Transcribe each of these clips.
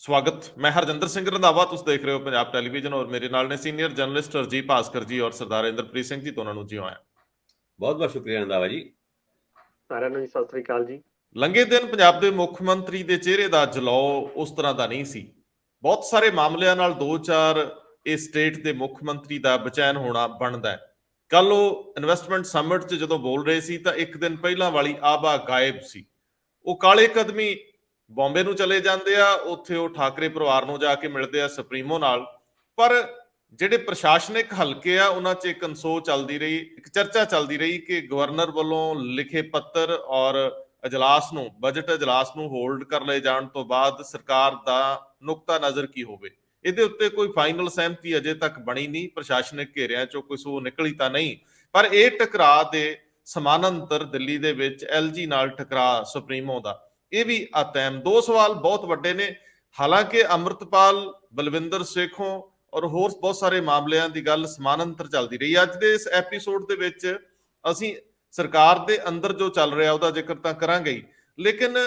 स्वागत। मैं हरजिंदर सिंह रंधावा, तुम देख रहे हो पंजाब टेलीविजन और मेरे नाल ने सीनियर जर्नलिस्ट हरजीत भास्कर जी और सरदार इंद्रप्रीत सिंह जी। दोनों ਨੂੰ ਜੀ ਆਇਆਂ। बहुत बहुत शुक्रिया रंधावा जी। ਸਾਰਿਆਂ ਨੂੰ ਸਤਿ ਸ੍ਰੀ ਅਕਾਲ ਜੀ। ਲੰਘੇ ਦਿਨ ਪੰਜਾਬ ਦੇ ਮੁੱਖ ਮੰਤਰੀ ਦੇ ਚਿਹਰੇ ਦਾ ਜਲਾਓ ਉਸ ਤਰ੍ਹਾਂ ਦਾ ਨਹੀਂ ਸੀ। ਬਹੁਤ ਸਾਰੇ ਮਾਮਲਿਆਂ ਨਾਲ 2-4 ਇਹ ਸਟੇਟ ਦੇ ਮੁੱਖ ਮੰਤਰੀ ਦਾ ਬਚੈਨ ਹੋਣਾ ਬਣਦਾ ਹੈ। ਕੱਲ ਉਹ ਇਨਵੈਸਟਮੈਂਟ ਸਮਿਟ 'ਚ ਜਦੋਂ ਬੋਲ ਰਹੇ ਸੀ ਤਾਂ ਇੱਕ ਦਿਨ ਪਹਿਲਾਂ ਵਾਲੀ ਆਭਾ ਗਾਇਬ ਸੀ। ਉਹ ਕਾਲੇ ਕਦਮੀ ਬੰਬੇ ਨੂੰ ਚਲੇ ਜਾਂਦੇ ਆ, ਉੱਥੇ ਉਹ ਠਾਕਰੇ ਪਰਿਵਾਰ ਨੂੰ ਜਾ ਕੇ ਮਿਲਦੇ ਆ ਸੁਪਰੀਮੋ ਨਾਲ। ਪਰ ਜਿਹੜੇ ਪ੍ਰਸ਼ਾਸਨਿਕ ਹਲਕੇ ਆ ਉਹਨਾਂ 'ਚ ਇੱਕ ਅਨਸੋ ਚੱਲਦੀ ਰਹੀ, ਇੱਕ ਚਰਚਾ ਚੱਲਦੀ ਰਹੀ ਕਿ ਗਵਰਨਰ ਵੱਲੋਂ ਲਿਖੇ ਪੱਤਰ ਔਰ ਅਜਲਾਸ ਨੂੰ, ਬਜਟ ਅਜਲਾਸ ਨੂੰ ਹੋਲਡ ਕਰ ਲਏ ਜਾਣ ਤੋਂ ਬਾਅਦ ਸਰਕਾਰ ਦਾ ਨੁਕਤਾ ਨਜ਼ਰ ਕੀ ਹੋਵੇ। ਇਹਦੇ ਉੱਤੇ ਕੋਈ ਫਾਈਨਲ ਸਹਿਮਤੀ ਅਜੇ ਤੱਕ ਬਣੀ ਨਹੀਂ। ਪ੍ਰਸ਼ਾਸਨਿਕ ਘੇਰਿਆਂ 'ਚੋਂ ਕੋਈ ਸੂਹ ਨਿਕਲੀ ਤਾਂ ਨਹੀਂ, ਪਰ ਇਹ ਟਕਰਾਅ ਦੇ ਸਮਾਨਾਂਤਰ ਦਿੱਲੀ ਦੇ ਵਿੱਚ LG ਨਾਲ ਟਕਰਾਅ ਸੁਪਰੀਮੋ ਦਾ, ਇਹ ਵੀ ਅਤੈਮ। ਦੋ ਸਵਾਲ ਬਹੁਤ ਵੱਡੇ ਨੇ। ਹਾਲਾਂਕਿ ਅੰਮ੍ਰਿਤਪਾਲ, ਬਲਵਿੰਦਰ ਸੇਖੋਂ ਔਰ ਹੋਰ ਬਹੁਤ ਸਾਰੇ ਮਾਮਲਿਆਂ ਦੀ ਗੱਲ ਸਮਾਨਾਂਤਰ ਚੱਲਦੀ ਰਹੀ। ਅੱਜ ਦੇ ਇਸ ਐਪੀਸੋਡ ਦੇ ਵਿੱਚ ਅਸੀਂ ਸਰਕਾਰ ਦੇ ਅੰਦਰ ਜੋ ਚੱਲ ਰਿਹਾ ਉਹਦਾ ਜ਼ਿਕਰ ਤਾਂ ਕਰਾਂਗੇ ਹੀ, ਲੇਕਿਨ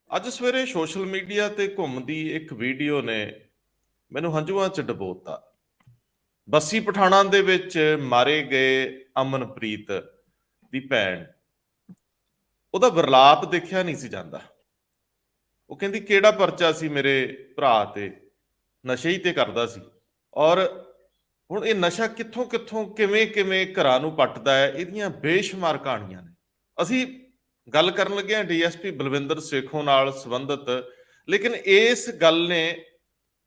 ਅੱਜ ਸਵੇਰੇ ਸੋਸ਼ਲ ਮੀਡੀਆ ਤੇ ਘੁੰਮਦੀ ਇੱਕ ਵੀਡੀਓ ਨੇ ਮੈਨੂੰ ਹੰਝੂਆਂ 'ਚ ਡਬੋਤਾ। ਬੱਸੀ ਪਠਾਣਾ ਦੇ ਵਿੱਚ ਮਾਰੇ ਗਏ ਅਮਨਪ੍ਰੀਤ ਦੀ ਭੈਣ, ਉਹਦਾ ਵਿਰਲਾਪ ਦੇਖਿਆ ਨਹੀਂ ਸੀ ਜਾਂਦਾ। ਉਹ ਕਹਿੰਦੀ ਕਿਹੜਾ ਪਰਚਾ ਸੀ ਮੇਰੇ ਭਰਾ ਤੇ, ਨਸ਼ੇ ਹੀ ਤੇ ਕਰਦਾ ਸੀ। ਔਰ ਹੁਣ ਇਹ ਨਸ਼ਾ ਕਿੱਥੋਂ ਕਿੱਥੋਂ ਕਿਵੇਂ ਕਿਵੇਂ ਘਰਾਂ ਨੂੰ ਪੱਟਦਾ ਹੈ, ਇਹਦੀਆਂ ਬੇਸ਼ੁਮਾਰ ਕਹਾਣੀਆਂ ਨੇ। ਅਸੀਂ ਗੱਲ ਕਰਨ ਲੱਗੇ ਹਾਂ DSP ਬਲਵਿੰਦਰ ਸੇਖੋਂ ਨਾਲ ਸੰਬੰਧਿਤ, ਲੇਕਿਨ ਇਸ ਗੱਲ ਨੇ,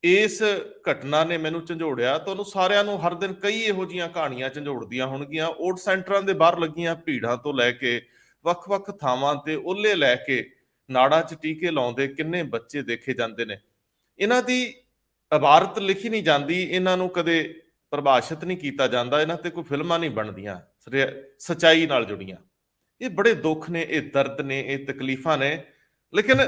ਇਸ ਘਟਨਾ ਨੇ ਮੈਨੂੰ ਝੰਜੋੜਿਆ। ਤੁਹਾਨੂੰ ਸਾਰਿਆਂ ਨੂੰ ਹਰ ਦਿਨ ਕਈ ਇਹੋ ਜਿਹੀਆਂ ਕਹਾਣੀਆਂ ਝੰਜੋੜਦੀਆਂ ਹੋਣਗੀਆਂ। ਓਟ ਸੈਂਟਰਾਂ ਦੇ ਬਾਹਰ ਲੱਗੀਆਂ ਭੀੜਾਂ ਤੋਂ ਲੈ ਕੇ ਵੱਖ-ਵੱਖ ਥਾਵਾਂ ਤੇ ਓਲੇ ਲੈ ਕੇ ਨਾੜਾਂ 'ਚ ਟੀਕੇ ਲਾਉਂਦੇ ਕਿੰਨੇ ਬੱਚੇ ਦੇਖੇ ਜਾਂਦੇ ਨੇ। ਇਹਨਾਂ ਦੀ ਇਬਾਰਤ ਲਿਖੀ ਨਹੀਂ ਜਾਂਦੀ, ਇਹਨਾਂ ਨੂੰ ਕਦੇ ਪ੍ਰਭਾਸ਼ਿਤ ਨਹੀਂ ਕੀਤਾ ਜਾਂਦਾ, ਇਹਨਾਂ ਤੇ ਕੋਈ ਫਿਲਮਾਂ ਨਹੀਂ ਬਣਦੀਆਂ ਸੱਚਾਈ ਨਾਲ ਜੁੜੀਆਂ। ਇਹ ਬੜੇ ਦੁੱਖ ਨੇ, ਇਹ ਦਰਦ ਨੇ, ਇਹ ਤਕਲੀਫਾਂ ਨੇ। ਲੇਕਿਨ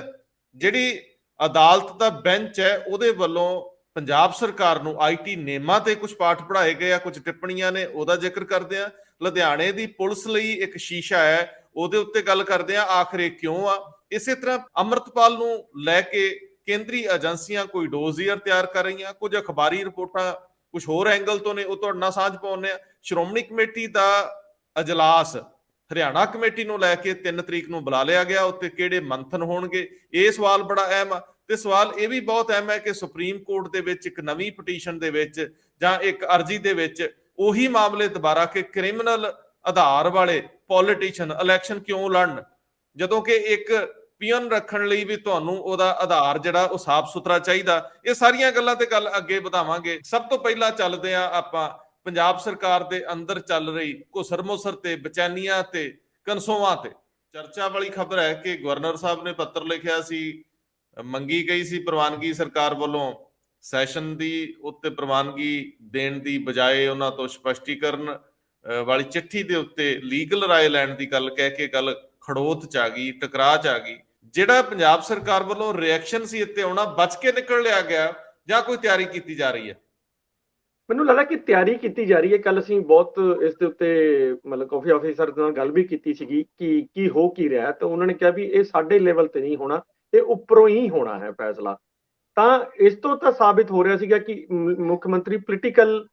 ਜਿਹੜੀ ਅਦਾਲਤ ਦਾ ਬੈਂਚ ਹੈ ਉਹਦੇ ਵੱਲੋਂ ਪੰਜਾਬ ਸਰਕਾਰ ਨੂੰ IT ਨੇਮਾਂ ਤੇ ਕੁਝ ਪਾਠ ਪੜ੍ਹਾਏ ਗਏ ਆ, ਕੁਝ ਟਿੱਪਣੀਆਂ ਨੇ, ਉਹਦਾ ਜ਼ਿਕਰ ਕਰਦੇ ਆ। ਲੁਧਿਆਣੇ ਦੀ ਪੁਲਿਸ ਲਈ ਇੱਕ ਸ਼ੀਸ਼ਾ ਹੈ, ਉਹਦੇ ਉੱਤੇ ਗੱਲ ਕਰਦੇ ਆ, ਆਖਰ ਇਹ ਕਿਉਂ ਆ। ਇਸੇ ਤਰ੍ਹਾਂ ਅੰਮ੍ਰਿਤਪਾਲ ਨੂੰ ਲੈ ਕੇ ਕੇਂਦਰੀ ਏਜੰਸੀਆਂ ਕੋਈ ਡੋਜ਼ੀਅਰ ਤਿਆਰ ਕਰ ਰਹੀਆਂ, ਕੁਝ ਅਖਬਾਰੀ ਰਿਪੋਰਟਾਂ ਕੁਝ ਹੋਰ ਐਂਗਲ ਤੋਂ ਨੇ, ਉਹ ਤੁਹਾਡੇ ਨਾਲ ਸਾਂਝ ਪਾਉਂਦੇ ਆ। ਸ਼੍ਰੋਮਣੀ ਕਮੇਟੀ ਦਾ ਅਜਲਾਸ ਹਰਿਆਣਾ ਕਮੇਟੀ ਨੂੰ ਲੈ ਕੇ 3 ਤਰੀਕ ਨੂੰ ਬੁਲਾ ਲਿਆ ਗਿਆ, ਉੱਤੇ ਕਿਹੜੇ ਮੰਥਨ ਹੋਣਗੇ, ਇਹ ਸਵਾਲ ਬੜਾ ਅਹਿਮ ਆ। ਤੇ ਸਵਾਲ ਇਹ ਵੀ ਬਹੁਤ ਅਹਿਮ ਹੈ ਕਿ ਸੁਪਰੀਮ ਕੋਰਟ ਦੇ ਵਿੱਚ ਇੱਕ ਨਵੀਂ ਪਟੀਸ਼ਨ ਦੇ ਵਿੱਚ ਜਾਂ ਇੱਕ ਅਰਜ਼ੀ ਦੇ ਵਿੱਚ ਉਹੀ ਮਾਮਲੇ ਦੁਬਾਰਾ ਕਿ ਕ੍ਰਿਮੀਨਲ ਆਧਾਰ ਵਾਲੇ ਪੋਲੀਟੀਸ਼ੀਅਨ ਇਲੈਕਸ਼ਨ ਕਿਉਂ ਲੜਨ, ਜਦੋਂ ਕਿ ਇੱਕ ਪੀਐਨ ਰੱਖਣ ਲਈ ਵੀ ਤੁਹਾਨੂੰ ਉਹਦਾ ਆਧਾਰ ਜਿਹੜਾ ਉਹ ਸਾਫ਼ ਸੁਥਰਾ ਚਾਹੀਦਾ। ਇਹ ਸਾਰੀਆਂ ਗੱਲਾਂ ਤੇ ਗੱਲ ਅੱਗੇ ਵਧਾਵਾਂਗੇ। ਸਭ ਤੋਂ ਪਹਿਲਾਂ ਚੱਲਦੇ ਆ ਆਪਾਂ ਪੰਜਾਬ ਸਰਕਾਰ ਦੇ ਅੰਦਰ ਚੱਲ ਰਹੀ ਘੁਸਰ-ਮੁਸਰ ਤੇ, ਬਚੈਨੀਆਂ ਤੇ, ਕਨਸੋਆਂ ਤੇ। ਚਰਚਾ ਵਾਲੀ ਖਬਰ ਹੈ ਕਿ ਗਵਰਨਰ ਸਾਹਿਬ ਨੇ ਪੱਤਰ ਲਿਖਿਆ ਸੀ, ਮੰਗੀ ਗਈ ਸੀ ਪ੍ਰਵਾਨਗੀ ਸਰਕਾਰ ਵੱਲੋਂ ਸੈਸ਼ਨ ਦੀ, ਉੱਤੇ ਪ੍ਰਵਾਨਗੀ ਦੇਣ ਦੀ ਬਜਾਏ ਉਹਨਾਂ ਤੋਂ ਸਪਸ਼ਟੀਕਰਨ ਵਾਲੀ ਚਿੱਠੀ ਦੇ ਉੱਤੇ ਲੀਗਲ ਰਾਏ ਲੈਣ ਦੀ ਗੱਲ ਕਹਿ ਕੇ ਗੱਲ ਖੜੋਤ 'ਚ ਆ ਗਈ, ਟਕਰਾਅ 'ਚ ਆ ਗਈ। ਜਿਹੜਾ ਪੰਜਾਬ ਸਰਕਾਰ ਵੱਲੋਂ ਰਿਐਕਸ਼ਨ ਸੀ ਇੱਥੇ ਆਉਣਾ, ਬਚ ਕੇ ਨਿਕਲ ਲਿਆ ਗਿਆ ਜਾਂ ਕੋਈ ਤਿਆਰੀ ਕੀਤੀ ਜਾ ਰਹੀ ਹੈ? ਮੈਨੂੰ ਲੱਗਦਾ ਕਿ ਤਿਆਰੀ ਕੀਤੀ ਜਾ ਰਹੀ ਹੈ। ਕੱਲ ਅਸੀਂ ਬਹੁਤ ਇਸ ਦੇ ਉੱਤੇ ਮਤਲਬ ਕਾਫੀ ਆਫੀਸਰ ਨਾਲ ਗੱਲ ਵੀ ਕੀਤੀ ਸੀਗੀ ਕਿ ਕੀ ਹੋ ਕੀ ਰਿਹਾ, ਤਾਂ ਉਹਨਾਂ ਨੇ ਕਿਹਾ ਵੀ ਇਹ ਸਾਡੇ ਲੈਵਲ ਤੇ ਨਹੀਂ ਹੋਣਾ, ਇਹ ਉੱਪਰੋਂ ਹੀ ਹੋਣਾ ਹੈ ਫੈਸਲਾ। ਤਾਂ ਇਸ ਤੋਂ ਤਾਂ ਸਾਬਿਤ ਹੋ ਰਿਹਾ ਸੀਗਾ ਕਿ ਮੁੱਖ ਮੰਤਰੀ ਪੋਲੀਟੀਕਲ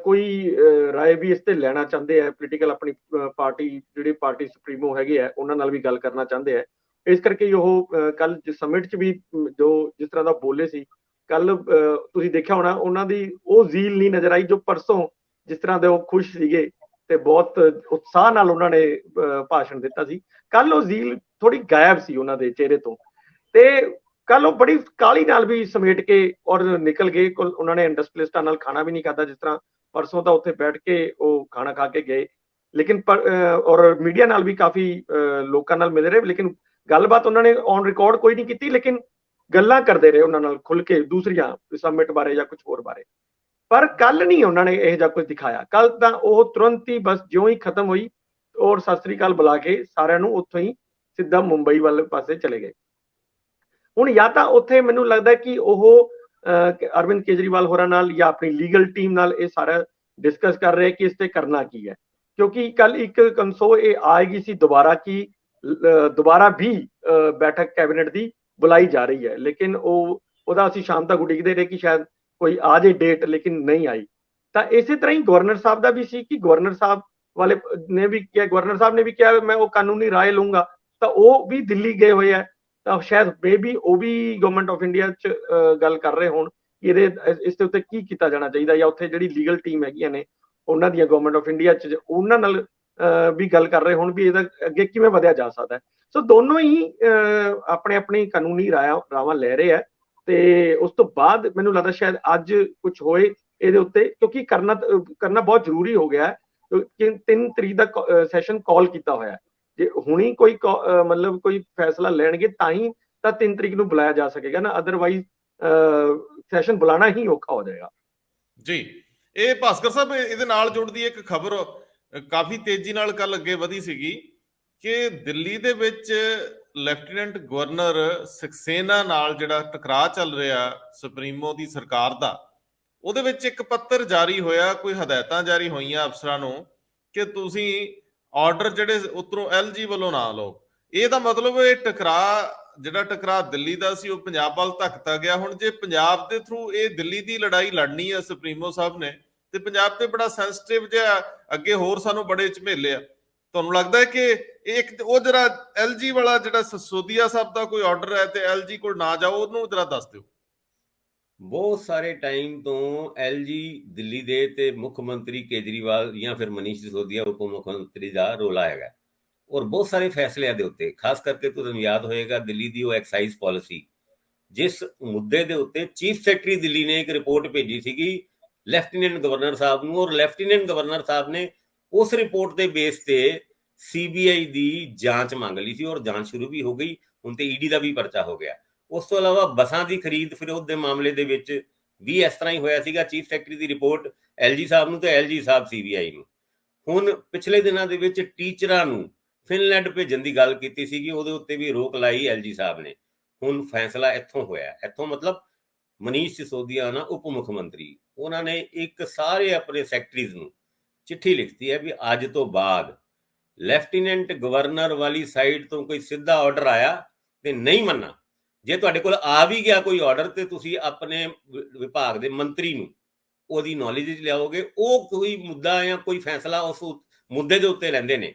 ਕੋਈ ਰਾਏ ਵੀ ਇਸ ਤੇ ਲੈਣਾ ਚਾਹੁੰਦੇ ਆ, ਪੋਲੀਟੀਕਲ ਆਪਣੀ ਪਾਰਟੀ ਜਿਹੜੀ ਪਾਰਟੀ ਸੁਪਰੀਮੋ ਹੈਗੇ ਆ ਉਹਨਾਂ ਨਾਲ ਵੀ ਗੱਲ ਕਰਨਾ ਚਾਹੁੰਦੇ ਆ। ਇਸ ਕਰਕੇ ਉਹ ਕੱਲ ਸਮਿਟ 'ਚ ਵੀ ਜੋ ਜਿਸ ਤਰ੍ਹਾਂ ਦਾ ਬੋਲੇ ਸੀ, ਕੱਲ ਤੁਸੀਂ ਦੇਖਿਆ ਹੋਣਾ ਉਹਨਾਂ ਦੀ ਉਹ ਜ਼ੀਲ ਨਹੀਂ ਨਜ਼ਰ ਆਈ ਜੋ ਪਰਸੋਂ ਜਿਸ ਤਰ੍ਹਾਂ ਦੇ ਉਹ ਖੁਸ਼ ਸੀਗੇ ਤੇ ਬਹੁਤ ਉਤਸ਼ਾਹ ਨਾਲ ਉਹਨਾਂ ਨੇ ਭਾਸ਼ਣ ਦਿੱਤਾ ਸੀ। ਕੱਲ ਉਹ ਜ਼ੀਲ ਥੋੜੀ ਗਾਇਬ ਸੀ ਉਹਨਾਂ ਦੇ ਚਿਹਰੇ ਤੋਂ, ਤੇ ਕੱਲ ਉਹ ਬੜੀ ਕਾਹਲੀ ਨਾਲ ਵੀ ਸਮੇਟ ਕੇ ਔਰ ਨਿਕਲ ਗਏ। ਉਹਨਾਂ ਨੇ ਇੰਡਸਟਰੀਅਲਿਸਟਾਂ ਨਾਲ ਖਾਣਾ ਵੀ ਨਹੀਂ ਖਾਧਾ, ਜਿਸ ਤਰ੍ਹਾਂ ਪਰਸੋਂ ਤਾਂ ਉੱਥੇ ਬੈਠ ਕੇ ਉਹ ਖਾਣਾ ਖਾ ਕੇ ਗਏ, ਲੇਕਿਨ ਔਰ ਮੀਡੀਆ ਨਾਲ ਵੀ ਕਾਫੀ ਲੋਕਾਂ ਨਾਲ ਮਿਲ ਰਹੇ, ਲੇਕਿਨ ਗੱਲਬਾਤ ਉਹਨਾਂ ਨੇ ਔਨ ਰਿਕਾਰਡ ਕੋਈ ਨਹੀਂ ਕੀਤੀ, ਲੇਕਿਨ ਗੱਲਾਂ ਕਰਦੇ ਰਹੇ ਉਹਨਾਂ ਨਾਲ ਖੁੱਲ ਕੇ ਦੂਸਰੀਆਂ ਸਮਿਟ ਬਾਰੇ ਜਾਂ ਕੁਝ ਹੋਰ ਬਾਰੇ। ਪਰ ਕੱਲ ਨਹੀਂ ਉਹਨਾਂ ਨੇ ਇਹ ਜਿਹਾ ਕੁਝ ਦਿਖਾਇਆ। ਕੱਲ ਤਾਂ ਉਹ ਤੁਰੰਤ ਹੀ ਬਸ ਜਿਉਂ ਹੀ ਖਤਮ ਹੋਈ ਔਰ ਸਤਿ ਸ੍ਰੀ ਅਕਾਲ ਬੁਲਾ ਕੇ ਸਾਰਿਆਂ ਨੂੰ ਉੱਥੋਂ ਹੀ ਸਿੱਧਾ ਮੁੰਬਈ ਵਾਲੇ ਪਾਸੇ ਚਲੇ ਗਏ। ਹੁਣ ਜਾਂ ਤਾਂ ਉੱਥੇ ਮੈਨੂੰ ਲੱਗਦਾ ਕਿ ਉਹ ਅਰਵਿੰਦ ਕੇਜਰੀਵਾਲ ਹੋਰਾਂ ਨਾਲ ਜਾਂ ਆਪਣੀ ਲੀਗਲ ਟੀਮ ਨਾਲ ਇਹ ਸਾਰਾ ਡਿਸਕਸ ਕਰ ਰਹੇ ਕਿ ਇਸ ਤੇ ਕਰਨਾ ਕੀ ਹੈ, ਕਿਉਂਕਿ ਕੱਲ ਇੱਕ ਕੰਸੋ ਇਹ ਆਏਗੀ ਸੀ ਦੁਬਾਰਾ ਕਿ ਦੁਬਾਰਾ ਵੀ ਬੈਠਕ ਕੈਬਨਿਟ ਦੀ बुलाई जा रही है, लेकिन वो ਉਹਦਾ ਅਸੀਂ ਸ਼ਾਮ ਤੱਕ ਉਡੀਕਦੇ ਰਹੇ ਕਿ ਸ਼ਾਇਦ ਕੋਈ ਆ ਜੇ ਡੇਟ, ਲੇਕਿਨ ਨਹੀਂ ਆਈ। ਤਾਂ ਇਸੇ ਤਰ੍ਹਾਂ ਹੀ ਗਵਰਨਰ ਸਾਹਿਬ ਦਾ ਵੀ ਸੀ ਕਿ ਗਵਰਨਰ ਸਾਹਿਬ ਵਾਲੇ ਨੇ ਵੀ ਕਿਹਾ, ਗਵਰਨਰ ਸਾਹਿਬ ਨੇ ਵੀ ਕਿਹਾ ਮੈਂ ਉਹ ਕਾਨੂੰਨੀ ਰਾਏ ਲਊਂਗਾ, ਤਾਂ ਉਹ ਵੀ ਦਿੱਲੀ ਗਏ ਹੋਏ ਆ। ਤਾਂ ਸ਼ਾਇਦ ਮੇਬੀ ਉਹ ਵੀ ਗਵਰਨਮੈਂਟ ਆਫ ਇੰਡੀਆ 'ਚ ਗੱਲ ਕਰ ਰਹੇ ਹੋਣ ਕਿ ਇਸ ਦੇ ਉੱਤੇ ਕੀ ਕੀਤਾ ਜਾਣਾ ਚਾਹੀਦਾ, ਜਾਂ ਉੱਥੇ ਜਿਹੜੀ ਲੀਗਲ ਟੀਮ ਹੈਗੀਆਂ ਨੇ ਉਹਨਾਂ ਦੀਆਂ ਗਵਰਨਮੈਂਟ ਆਫ ਇੰਡੀਆ 'ਚ ਉਹਨਾਂ ਨਾਲ ਵੀ ਗੱਲ ਕਰ ਰਹੇ ਹੋਣ ਵੀ ਇਹਦਾ ਅੱਗੇ ਕਿਵੇਂ ਵਧਿਆ ਜਾ ਸਕਦਾ ਹੈ। ਸੋ ਦੋਨੋਂ ਹੀ ਆਪਣੇ ਆਪਣੀ ਕਾਨੂੰਨੀ ਰਾਵਾਂ ਲੈ ਰਹੇ ਆ, ਤੇ ਉਸ ਤੋਂ ਬਾਅਦ ਮੈਨੂੰ ਲੱਗਦਾ ਸ਼ਾਇਦ ਅੱਜ ਕੁਝ ਹੋਏ ਇਹਦੇ ਉੱਤੇ, ਕਿਉਂਕਿ ਕਰਨਾ ਬਹੁਤ ਜ਼ਰੂਰੀ ਹੋ ਗਿਆ ਹੈ ਕਿ 3 ਤਰੀਕ ਦਾ ਸੈਸ਼ਨ ਕਾਲ ਕੀਤਾ ਹੋਇਆ ਹੈ। ਜੇ ਹੁਣੀ ਕੋਈ ਮਤਲਬ ਕੋਈ ਫੈਸਲਾ ਲੈਣਗੇ ਤਾਂ ਹੀ ਤਾਂ 3 ਤਰੀਕ ਨੂੰ ਬੁਲਾਇਆ ਜਾ ਸਕੇਗਾ ਨਾ, ਅਦਰਵਾਈਜ਼ ਸੈਸ਼ਨ ਬੁਲਾਣਾ ਹੀ ਔਖਾ ਹੋ ਜਾਏਗਾ। ਜੀ, ਇਹ ਭਾਸਕਰ ਸਾਹਿਬ ਇਹਦੇ ਨਾਲ ਜੁੜਦੀ ਇੱਕ ਖਬਰ ਕਾਫੀ ਤੇਜ਼ੀ ਨਾਲ ਕੱਲ ਅੱਗੇ ਵਧੀ ਸੀਗੀ ਕਿ ਦਿੱਲੀ ਦੇ ਵਿੱਚ ਲੈਫਟੀਨੈਂਟ ਗਵਰਨਰ ਸਕਸੇਨਾ ਨਾਲ ਜਿਹੜਾ ਟਕਰਾਅ ਚੱਲ ਰਿਹਾ ਸੁਪਰੀਮੋ ਦੀ ਸਰਕਾਰ ਦਾ, ਉਹਦੇ ਵਿੱਚ ਇੱਕ ਪੱਤਰ ਜਾਰੀ ਹੋਇਆ, ਕੋਈ ਹਦਾਇਤਾਂ ਜਾਰੀ ਹੋਈਆਂ ਅਫਸਰਾਂ ਨੂੰ ਕਿ ਤੁਸੀਂ ਆਰਡਰ ਜਿਹੜੇ ਉੱਤਰੋਂ LG ਵੱਲੋਂ ਨਾ ਲਓ। ਇਹਦਾ ਮਤਲਬ ਇਹ ਜਿਹੜਾ ਟਕਰਾਅ ਦਿੱਲੀ ਦਾ ਸੀ ਉਹ ਪੰਜਾਬ ਵੱਲ ਧੱਕਦਾ ਗਿਆ। ਹੁਣ ਜੇ ਪੰਜਾਬ ਦੇ ਥਰੂ ਇਹ ਦਿੱਲੀ ਦੀ ਲੜਾਈ ਲੜਨੀ ਹੈ ਸੁਪਰੀਮੋ ਸਾਹਿਬ ਨੇ, ਤੇ ਪੰਜਾਬ ਤੇ ਬੜਾ ਸੈਂਸਿਟਿਵ ਜਿਹਾ ਅੱਗੇ ਹੋਰ ਸਾਨੂੰ ਬੜੇ ਝਮੇਲੇ ਆ। ਤੁਹਾਨੂੰ ਲੱਗਦਾ ਹੈ ਕਿ ਇੱਕ ਉਹ ਜਿਹੜਾ LG ਵਾਲਾ ਜਿਹੜਾ ਸਸੋਦੀਆ ਸਾਹਿਬ ਦਾ ਕੋਈ ਆਰਡਰ ਹੈ ਤੇ LG ਕੋਲ ਨਾ ਜਾਓ, ਉਹਨੂੰ ਜਰਾ ਦੱਸ ਦਿਓ। ਬਹੁਤ ਸਾਰੇ ਟਾਈਮ ਤੋਂ LG ਦਿੱਲੀ ਦੇ ਤੇ ਮੁੱਖ ਮੰਤਰੀ ਕੇਜਰੀਵਾਲ ਜਾਂ ਫਿਰ ਮਨੀਸ਼ ਸਿਸੋਦੀਆ ਉਪ ਮੁੱਖ ਮੰਤਰੀ ਦਾ ਰੋਲਾ ਹੈਗਾ, ਔਰ ਬਹੁਤ ਸਾਰੇ ਫੈਸਲਿਆਂ ਦੇ ਉੱਤੇ, ਖਾਸ ਕਰਕੇ ਤੁਹਾਨੂੰ ਯਾਦ ਹੋਏਗਾ ਦਿੱਲੀ ਦੀ ਉਹ ਐਕਸਾਈਜ਼ ਪਾਲਿਸੀ, ਜਿਸ ਮੁੱਦੇ ਦੇ ਉੱਤੇ ਚੀਫ ਸੈਕਟਰੀ ਦਿੱਲੀ ਨੇ ਇੱਕ ਰਿਪੋਰਟ ਭੇਜੀ ਸੀਗੀ ਲੈਫਟੀਨੈਂਟ ਗਵਰਨਰ ਸਾਹਿਬ ਨੂੰ, ਔਰ ਲੈਫਟੀਨੈਂਟ ਗਵਰਨਰ ਸਾਹਿਬ ਨੇ ਉਸ ਰਿਪੋਰਟ ਦੇ ਬੇਸ ਤੇ CBI ਦੀ ਜਾਂਚ ਮੰਗ ਲਈ ਸੀ, ਔਰ ਜਾਂਚ ਸ਼ੁਰੂ ਵੀ ਹੋ ਗਈ। ਹੁਣ ਤੇ ED ਦਾ ਵੀ ਪਰਚਾ ਹੋ ਗਿਆ। ਉਸ ਤੋਂ ਇਲਾਵਾ ਬੱਸਾਂ ਦੀ ਖਰੀਦ ਫਿਰੋਜ਼ ਦੇ ਮਾਮਲੇ ਦੇ ਵਿੱਚ ਵੀ ਇਸ ਤਰ੍ਹਾਂ ਹੀ ਹੋਇਆ ਸੀਗਾ, ਚੀਫ ਸੈਕਟਰੀ ਦੀ ਰਿਪੋਰਟ LG ਸਾਹਿਬ ਨੂੰ ਤੇ LG ਸਾਹਿਬ CBI ਨੂੰ। ਹੁਣ ਪਿਛਲੇ ਦਿਨਾਂ ਦੇ ਵਿੱਚ ਟੀਚਰਾਂ ਨੂੰ ਫਿਨਲੈਂਡ ਭੇਜਣ ਦੀ ਗੱਲ ਕੀਤੀ ਸੀਗੀ, ਉਹਦੇ ਉੱਤੇ ਵੀ ਰੋਕ ਲਾਈ LG ਸਾਹਿਬ ਨੇ। ਹੁਣ ਫੈਸਲਾ ਇੱਥੋਂ ਹੋਇਆ, ਇੱਥੋਂ ਮਤਲਬ ਮਨੀਸ਼ ਸਿਸੋਦੀਆ ਨਾ ਉਪ ਮੁੱਖ ਮੰਤਰੀ, ਉਹਨਾਂ ਨੇ ਇੱਕ ਸਾਰੇ ਆਪਣੇ ਸੈਕਟਰੀਜ਼ ਨੂੰ ਚਿੱਠੀ ਲਿਖਤੀ ਹੈ ਵੀ ਅੱਜ ਤੋਂ ਬਾਅਦ ਲੈਫਟੀਨੈਂਟ ਗਵਰਨਰ ਵਾਲੀ ਸਾਈਡ ਤੋਂ ਕੋਈ ਸਿੱਧਾ ਆਰਡਰ ਆਇਆ ਤੇ ਨਹੀਂ ਮੰਨਣਾ। ਜੇ ਤੁਹਾਡੇ ਕੋਲ ਆ ਵੀ ਗਿਆ ਕੋਈ ਆਰਡਰ ਤੇ ਤੁਸੀਂ ਆਪਣੇ ਵਿਭਾਗ ਦੇ ਮੰਤਰੀ ਨੂੰ ਉਹਦੀ ਨੌਲੇਜ ਵਿੱਚ ਲਿਆਓਗੇ, ਉਹ ਕੋਈ ਮੁੱਦਾ ਜਾਂ ਕੋਈ ਫੈਸਲਾ ਉਸ ਮੁੱਦੇ ਦੇ ਉੱਤੇ ਲੈਂਦੇ ਨੇ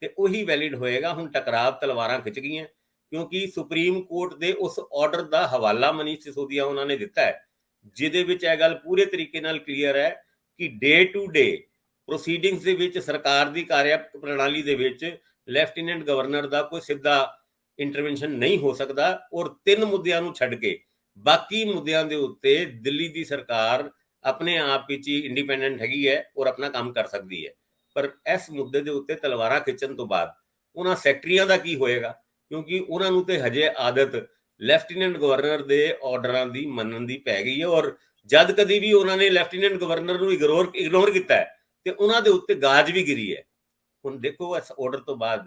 ਤੇ ਉਹੀ ਵੈਲਿਡ ਹੋਏਗਾ। ਹੁਣ ਟਕਰਾਅ ਤਲਵਾਰਾਂ ਖਿੱਚ ਗਈਆਂ, ਕਿਉਂਕਿ ਸੁਪਰੀਮ ਕੋਰਟ ਦੇ ਉਸ ਆਰਡਰ ਦਾ ਹਵਾਲਾ ਮਨੀਸ਼ ਸਿਸੋਦੀਆ ਉਹਨਾਂ ਨੇ ਦਿੱਤਾ ਹੈ, ਜਿਹਦੇ ਵਿੱਚ ਇਹ ਗੱਲ ਪੂਰੇ ਤਰੀਕੇ ਨਾਲ ਕਲੀਅਰ ਹੈ ਕਿ ਡੇ ਟੂ ਡੇ ਪ੍ਰੋਸੀਡਿੰਗਸ ਦੇ ਵਿੱਚ ਸਰਕਾਰ ਦੀ ਕਾਰਿਆ ਪ੍ਰਣਾਲੀ ਦੇ ਵਿੱਚ ਲੈਫਟੀਨੈਂਟ ਗਵਰਨਰ ਦਾ ਕੋਈ ਸਿੱਧਾ ਇੰਟਰਵੈਂਸ਼ਨ ਨਹੀਂ ਹੋ ਸਕਦਾ, ਔਰ 3 ਮੁੱਦਿਆਂ ਨੂੰ ਛੱਡ ਕੇ ਬਾਕੀ ਮੁੱਦਿਆਂ ਦੇ ਉੱਤੇ ਦਿੱਲੀ ਦੀ ਸਰਕਾਰ ਆਪਣੇ ਆਪ ਵਿੱਚ ਹੀ ਇੰਡੀਪੈਂਡੈਂਟ ਹੈਗੀ ਹੈ ਔਰ ਆਪਣਾ ਕੰਮ ਕਰ ਸਕਦੀ ਹੈ। ਪਰ ਇਸ ਮੁੱਦੇ ਦੇ ਉੱਤੇ ਤਲਵਾਰਾਂ ਖਿੱਚਣ ਤੋਂ ਬਾਅਦ ਉਹਨਾਂ ਸੈਕਟਰੀਆਂ ਦਾ ਕੀ ਹੋਏਗਾ, ਕਿਉਂਕਿ ਉਹਨਾਂ ਨੂੰ ਤੇ ਹਜੇ ਆਦਤ ਲੈਫਟੀਨੈਂਟ ਗਵਰਨਰ ਦੇ ਆਰਡਰਾਂ ਦੀ ਮੰਨਣ ਦੀ ਪੈ ਗਈ ਹੈ, ਔਰ ਜਦ ਕਦੀ ਵੀ ਉਹਨਾਂ ਨੇ ਲੈਫਟੀਨੈਂਟ ਗਵਰਨਰ ਨੂੰ ਇਗਨੋਰ ਕੀਤਾ ਹੈ ਤੇ ਉਹਨਾਂ ਦੇ ਉੱਤੇ ਗਾਜ ਵੀ ਗਿਰੀ ਹੈ। ਹੁਣ ਦੇਖੋ ਇਸ ਆਰਡਰ ਤੋਂ ਬਾਅਦ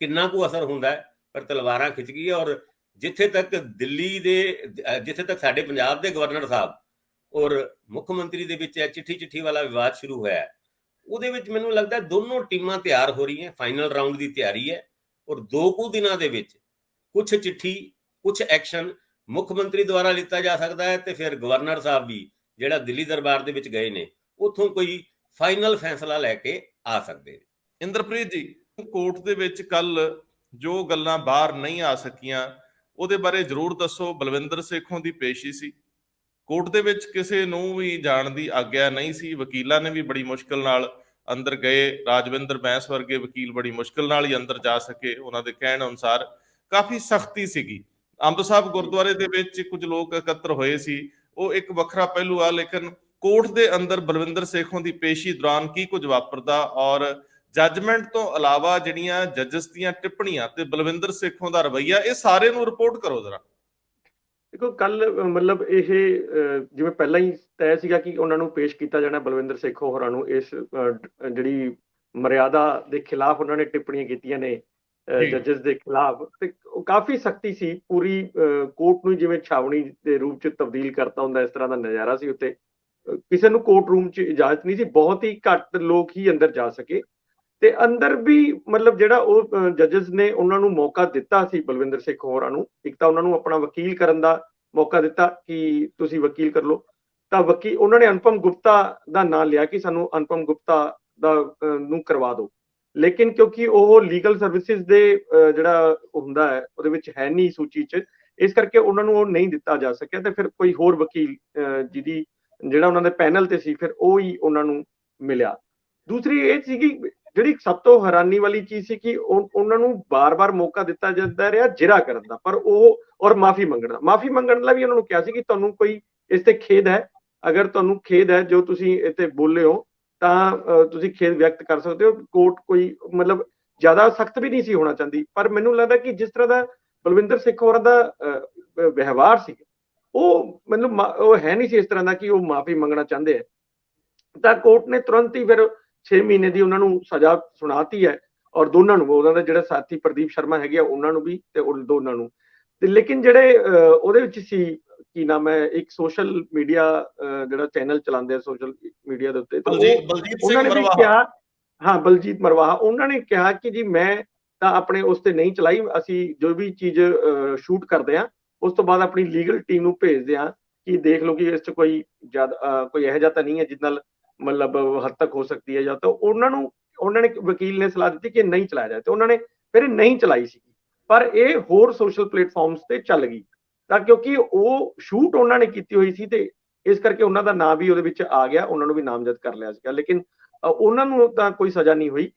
ਕਿੰਨਾ ਕੁ ਅਸਰ ਹੁੰਦਾ ਹੈ, ਪਰ ਤਲਵਾਰਾਂ ਖਿੱਚ ਗਈ। ਔਰ ਜਿੱਥੇ ਤੱਕ ਸਾਡੇ ਪੰਜਾਬ ਦੇ ਗਵਰਨਰ ਸਾਹਿਬ ਔਰ ਮੁੱਖ ਮੰਤਰੀ ਦੇ ਵਿੱਚ ਚਿੱਠੀ ਵਾਲਾ ਵਿਵਾਦ ਸ਼ੁਰੂ ਹੋਇਆ, ਉਹਦੇ ਵਿੱਚ ਮੈਨੂੰ ਲੱਗਦਾ ਦੋਨੋਂ ਟੀਮਾਂ ਤਿਆਰ ਹੋ ਰਹੀਆਂ, ਫਾਈਨਲ ਰਾਊਂਡ ਦੀ ਤਿਆਰੀ ਹੈ, ਔਰ 2 ਕੁ ਦਿਨਾਂ ਦੇ ਵਿੱਚ ਕੁਝ ਚਿੱਠੀ ਕੁਝ ਐਕਸ਼ਨ ਮੁੱਖ ਮੰਤਰੀ ਦੁਆਰਾ ਲਿੱਤਾ ਜਾ ਸਕਦਾ ਹੈ, ਤੇ ਫਿਰ ਗਵਰਨਰ ਸਾਹਿਬ ਵੀ ਜਿਹੜਾ ਦਿੱਲੀ ਦਰਬਾਰ ਦੇ ਵਿੱਚ ਗਏ ਨੇ ਉੱਥੋਂ ਕੋਈ ਫਾਈਨਲ ਫੈਸਲਾ ਲੈ ਕੇ ਆ ਸਕਦੇ ਨੇ। ਇੰਦਰਪ੍ਰੀਤ ਜੀ, ਕੋਰਟ ਦੇ ਵਿੱਚ ਕੱਲ ਜੋ ਗੱਲਾਂ ਬਾਹਰ ਨਹੀਂ ਆ ਸਕੀਆਂ ਉਹਦੇ ਬਾਰੇ ਜ਼ਰੂਰ ਦੱਸੋ। ਬਲਵਿੰਦਰ ਸੇਖੋਂ ਦੀ ਪੇਸ਼ੀ ਸੀ ਕੋਰਟ ਦੇ ਵਿੱਚ, ਕਿਸੇ ਨੂੰ ਵੀ ਜਾਣ ਦੀ ਆਗਿਆ ਨਹੀਂ ਸੀ, ਵਕੀਲਾਂ ਨੇ ਵੀ ਬੜੀ ਮੁਸ਼ਕਲ ਨਾਲ ਅੰਦਰ ਗਏ, ਰਾਜਵਿੰਦਰ ਬੈਂਸ ਵਰਗੇ ਵਕੀਲ ਬੜੀ ਮੁਸ਼ਕਲ ਨਾਲ ਹੀ ਅੰਦਰ ਜਾ ਸਕੇ। ਉਹਨਾਂ ਦੇ ਕਹਿਣ ਅਨੁਸਾਰ ਕਾਫੀ ਸਖਤੀ ਸੀਗੀ। ਅੰਬ ਸਾਹਿਬ ਗੁਰਦੁਆਰੇ ਦੇ ਵਿੱਚ ਕੁਝ ਲੋਕ ਇਕੱਤਰ ਹੋਏ ਸੀ, ਉਹ ਇੱਕ ਵੱਖਰਾ ਪਹਿਲੂ ਆ, ਲੇਕਿਨ ਕੋਰਟ ਦੇ ਅੰਦਰ ਬਲਵਿੰਦਰ ਸੇਖੋਂ ਦੀ ਪੇਸ਼ੀ ਦੌਰਾਨ ਕੀ ਕੁਝ ਵਾਪਰਦਾ ਔਰ ਜੱਜਮੈਂਟ ਤੋਂ ਇਲਾਵਾ ਜਿਹੜੀਆਂ ਜੱਜਸ ਦੀਆਂ ਟਿੱਪਣੀਆਂ ਤੇ ਬਲਵਿੰਦਰ ਸੇਖੋਂ ਦਾ ਰਵੱਈਆ, ਇਹ ਸਾਰੇ ਨੂੰ ਰਿਪੋਰਟ ਕਰੋ ਜ਼ਰਾ। ਦੇਖੋ ਕੱਲ ਮਤਲਬ ਇਹ ਜਿਵੇਂ ਪਹਿਲਾਂ ਹੀ ਤੈਅ ਸੀਗਾ ਕਿ ਉਹਨਾਂ ਨੂੰ ਪੇਸ਼ ਕੀਤਾ ਜਾਣਾ ਬਲਵਿੰਦਰ ਸੇਖੋਂ ਹੋਰਾਂ ਨੂੰ, ਇਸ ਜਿਹੜੀ ਮਰਿਆਦਾ ਦੇ ਖਿਲਾਫ ਉਹਨਾਂ ਨੇ ਟਿੱਪਣੀਆਂ ਕੀਤੀਆਂ ਨੇ ਜੱਜਸ ਦੇ ਖਿਲਾਫ, ਤੇ ਕਾਫੀ ਸਖਤੀ ਸੀ। ਪੂਰੀ ਕੋਰਟ ਨੂੰ ਜਿਵੇਂ ਛਾਵਣੀ ਦੇ ਰੂਪ ਚ ਤਬਦੀਲ ਕਰਤਾ ਹੁੰਦਾ, ਇਸ ਤਰ੍ਹਾਂ ਦਾ ਨਜ਼ਾਰਾ ਸੀ ਉੱਤੇ। ਕਿਸੇ ਨੂੰ ਕੋਰਟ ਰੂਮ ਚ ਇਜਾਜ਼ਤ ਨਹੀਂ ਸੀ, ਬਹੁਤ ਹੀ ਘੱਟ ਲੋਕ ਹੀ ਅੰਦਰ ਜਾ ਸਕੇ, ਤੇ ਅੰਦਰ ਵੀ ਮਤਲਬ ਜਿਹੜਾ ਉਹ ਜੱਜਸ ਨੇ ਉਹਨਾਂ ਨੂੰ ਮੌਕਾ ਦਿੱਤਾ ਸੀ ਬਲਵਿੰਦਰ ਸੇਖੋਂ ਹੋਰਾਂ ਨੂੰ। ਇੱਕ ਤਾਂ ਉਹਨਾਂ ਨੂੰ ਆਪਣਾ ਵਕੀਲ ਕਰਨ ਦਾ ਮੌਕਾ ਦਿੱਤਾ ਕਿ ਤੁਸੀਂ ਵਕੀਲ ਕਰ ਲਓ, ਤਾਂ ਵਕੀਲ ਉਹਨਾਂ ਨੇ ਅਨੁਪਮ ਗੁਪਤਾ ਦਾ ਨਾਂ ਲਿਆ ਕਿ ਸਾਨੂੰ ਅਨੁਪਮ ਗੁਪਤਾ ਦਾ ਨੂੰ ਕਰਵਾ ਦਿਓ। ਲੇਕਿਨ ਕਿਉਂਕਿ ਉਹ ਲੀਗਲ ਸਰਵਿਸਿਜ਼ ਦੇ ਜਿਹੜਾ ਹੁੰਦਾ ਹੈ ਉਹਦੇ ਵਿੱਚ ਹੈ ਨਹੀਂ ਸੂਚੀ 'ਚ, ਇਸ ਕਰਕੇ ਉਹਨਾਂ ਨੂੰ ਉਹ ਨਹੀਂ ਦਿੱਤਾ ਜਾ ਸਕਿਆ, ਤੇ ਫਿਰ ਕੋਈ ਹੋਰ ਵਕੀਲ ਜਿਹਦੀ ਜਿਹੜਾ ਉਹਨਾਂ ਦੇ ਪੈਨਲ ਤੇ ਸੀ, ਫਿਰ ਉਹ ਹੀ ਉਹਨਾਂ ਨੂੰ ਮਿਲਿਆ। ਦੂਸਰੀ ਇਹ ਸੀਗੀ ਜਿਹੜੀ ਸਭ ਤੋਂ ਹੈਰਾਨੀ ਵਾਲੀ ਚੀਜ਼ ਸੀ ਕਿ ਉਹਨਾਂ ਨੂੰ ਬਾਰ-ਬਾਰ ਮੌਕਾ ਦਿੱਤਾ ਜਾਂਦਾ ਰਿਹਾ ਜਿਰਾ ਕਰਨ ਦਾ, ਪਰ ਉਹ ਔਰ ਮਾਫੀ ਮੰਗਣ ਦਾ ਵੀ ਉਹਨਾਂ ਨੂੰ ਕਿਹਾ ਸੀ ਕਿ ਤੁਹਾਨੂੰ ਕੋਈ ਇਸ ਤੇ ਖੇਦ ਹੈ, ਅਗਰ ਤੁਹਾਨੂੰ ਖੇਦ ਹੈ ਜੋ ਤੁਸੀਂ ਇੱਥੇ ਬੋਲੇ ਹੋ ਤਾਂ ਤੁਸੀਂ ਖੇਦ ਵਿਅਕਤ ਕਰ ਸਕਦੇ ਹੋ। ਕੋਰਟ ਕੋਈ ਮਤਲਬ ਜ਼ਿਆਦਾ ਸਖਤ ਵੀ ਨਹੀਂ ਸੀ ਹੋਣਾ ਚਾਹੁੰਦੀ, ਪਰ ਮੈਨੂੰ ਲੱਗਦਾ ਕਿ ਜਿਸ ਤਰ੍ਹਾਂ ਦਾ ਬਲਵਿੰਦਰ ਸਿੱਖ ਹੋਰਾਂ ਦਾ ਵਿਵਹਾਰ ਸੀ, ਉਹ ਮੈਨੂੰ ਉਹ ਹੈ ਨਹੀਂ ਸੀ ਇਸ ਤਰ੍ਹਾਂ ਦਾ ਕਿ ਉਹ ਮਾਫੀ ਮੰਗਣਾ ਚਾਹੁੰਦੇ ਹੈ। ਤਾਂ ਕੋਰਟ ਨੇ ਤੁਰੰਤ ਹੀ ਫਿਰ 6 ਮਹੀਨੇ ਦੀ ਉਹਨਾਂ ਨੂੰ ਸਜ਼ਾ ਸੁਣਾਤੀ ਹੈ, ਔਰ ਦੋਨਾਂ ਨੂੰ, ਉਹਨਾਂ ਦਾ ਜਿਹੜਾ ਸਾਥੀ ਪ੍ਰਦੀਪ ਸ਼ਰਮਾ ਹੈਗੇ ਆ ਉਹਨਾਂ ਨੂੰ ਵੀ ਤੇ ਉਹ ਦੋਨਾਂ ਨੂੰ। ਤੇ ਲੇਕਿਨ ਜਿਹੜੇ ਉਹਦੇ ਵਿੱਚ ਸੀ, ਕੀ ਨਾਮ ਹੈ, ਇੱਕ ਸੋਸ਼ਲ ਮੀਡੀਆ ਜਿਹੜਾ ਚੈਨਲ ਚਲਾਉਂਦੇ ਆ ਸੋਸ਼ਲ ਮੀਡੀਆ ਦੇ ਉੱਤੇ, ਤਾਂ ਬਲਜੀਤ ਉਹਨਾਂ ਸਿੰਘ ਨੇ ਵੀ ਮਰਵਾਹਾ। ਕਿਹਾ, ਹਾਂ ਬਲਜੀਤ ਮਰਵਾਹਾ, ਉਹਨਾਂ ਨੇ ਕਿਹਾ ਕਿ ਜੀ ਮੈਂ ਤਾਂ ਆਪਣੇ ਉਸ ਤੇ ਨਹੀਂ ਚਲਾਈ, ਅਸੀਂ ਜੋ ਵੀ ਚੀਜ਼ ਸ਼ੂਟ ਕਰਦੇ ਆ ਉਸ ਤੋਂ ਬਾਅਦ ਆਪਣੀ ਲੀਗਲ ਟੀਮ ਨੂੰ ਭੇਜਦੇ ਆ ਕਿ ਦੇਖ ਲਓ ਕਿ ਇਸ 'ਚ ਕੋਈ ਕੋਈ ਇਹੋ ਜਿਹਾ ਤਾਂ ਨਹੀਂ ਹੈ ਜਿਸ ਨਾਲ ਮਤਲਬ ਹੱਦ ਤੱਕ ਹੋ ਸਕਦੀ ਹੈ, ਜਾਂ ਤਾਂ ਉਹਨਾਂ ਨੇ ਵਕੀਲ ਨੇ ਸਲਾਹ ਦਿੱਤੀ ਕਿ ਨਹੀਂ ਚਲਾਇਆ ਜਾਏ, ਤੇ ਉਹਨਾਂ ਨੇ ਫਿਰ ਨਹੀਂ ਚਲਾਈ ਸੀ। ਪਰ ਇਹ ਹੋਰ ਸੋਸ਼ਲ ਪਲੇਟਫਾਰਮਸ ਤੇ ਚੱਲ ਗਈ, ਤਾਂ ਕਿਉਂਕਿ ਉਹ ਸ਼ੂਟ ਉਹਨਾਂ ਨੇ ਕੀਤੀ ਹੋਈ ਸੀ ਤੇ ਇਸ ਕਰਕੇ ਉਹਨਾਂ ਦਾ ਨਾਮ ਵੀ ਉਹਦੇ ਵਿੱਚ ਆ ਗਿਆ, ਉਹਨਾਂ ਨੂੰ ਵੀ ਨਾਮਜ਼ਦ ਕਰ ਲਿਆ ਸੀਗਾ, ਲੇਕਿਨ ਉਹਨਾਂ ਨੂੰ ਤਾਂ ਕੋਈ ਸਜ਼ਾ ਨਹੀਂ ਹੋਈ।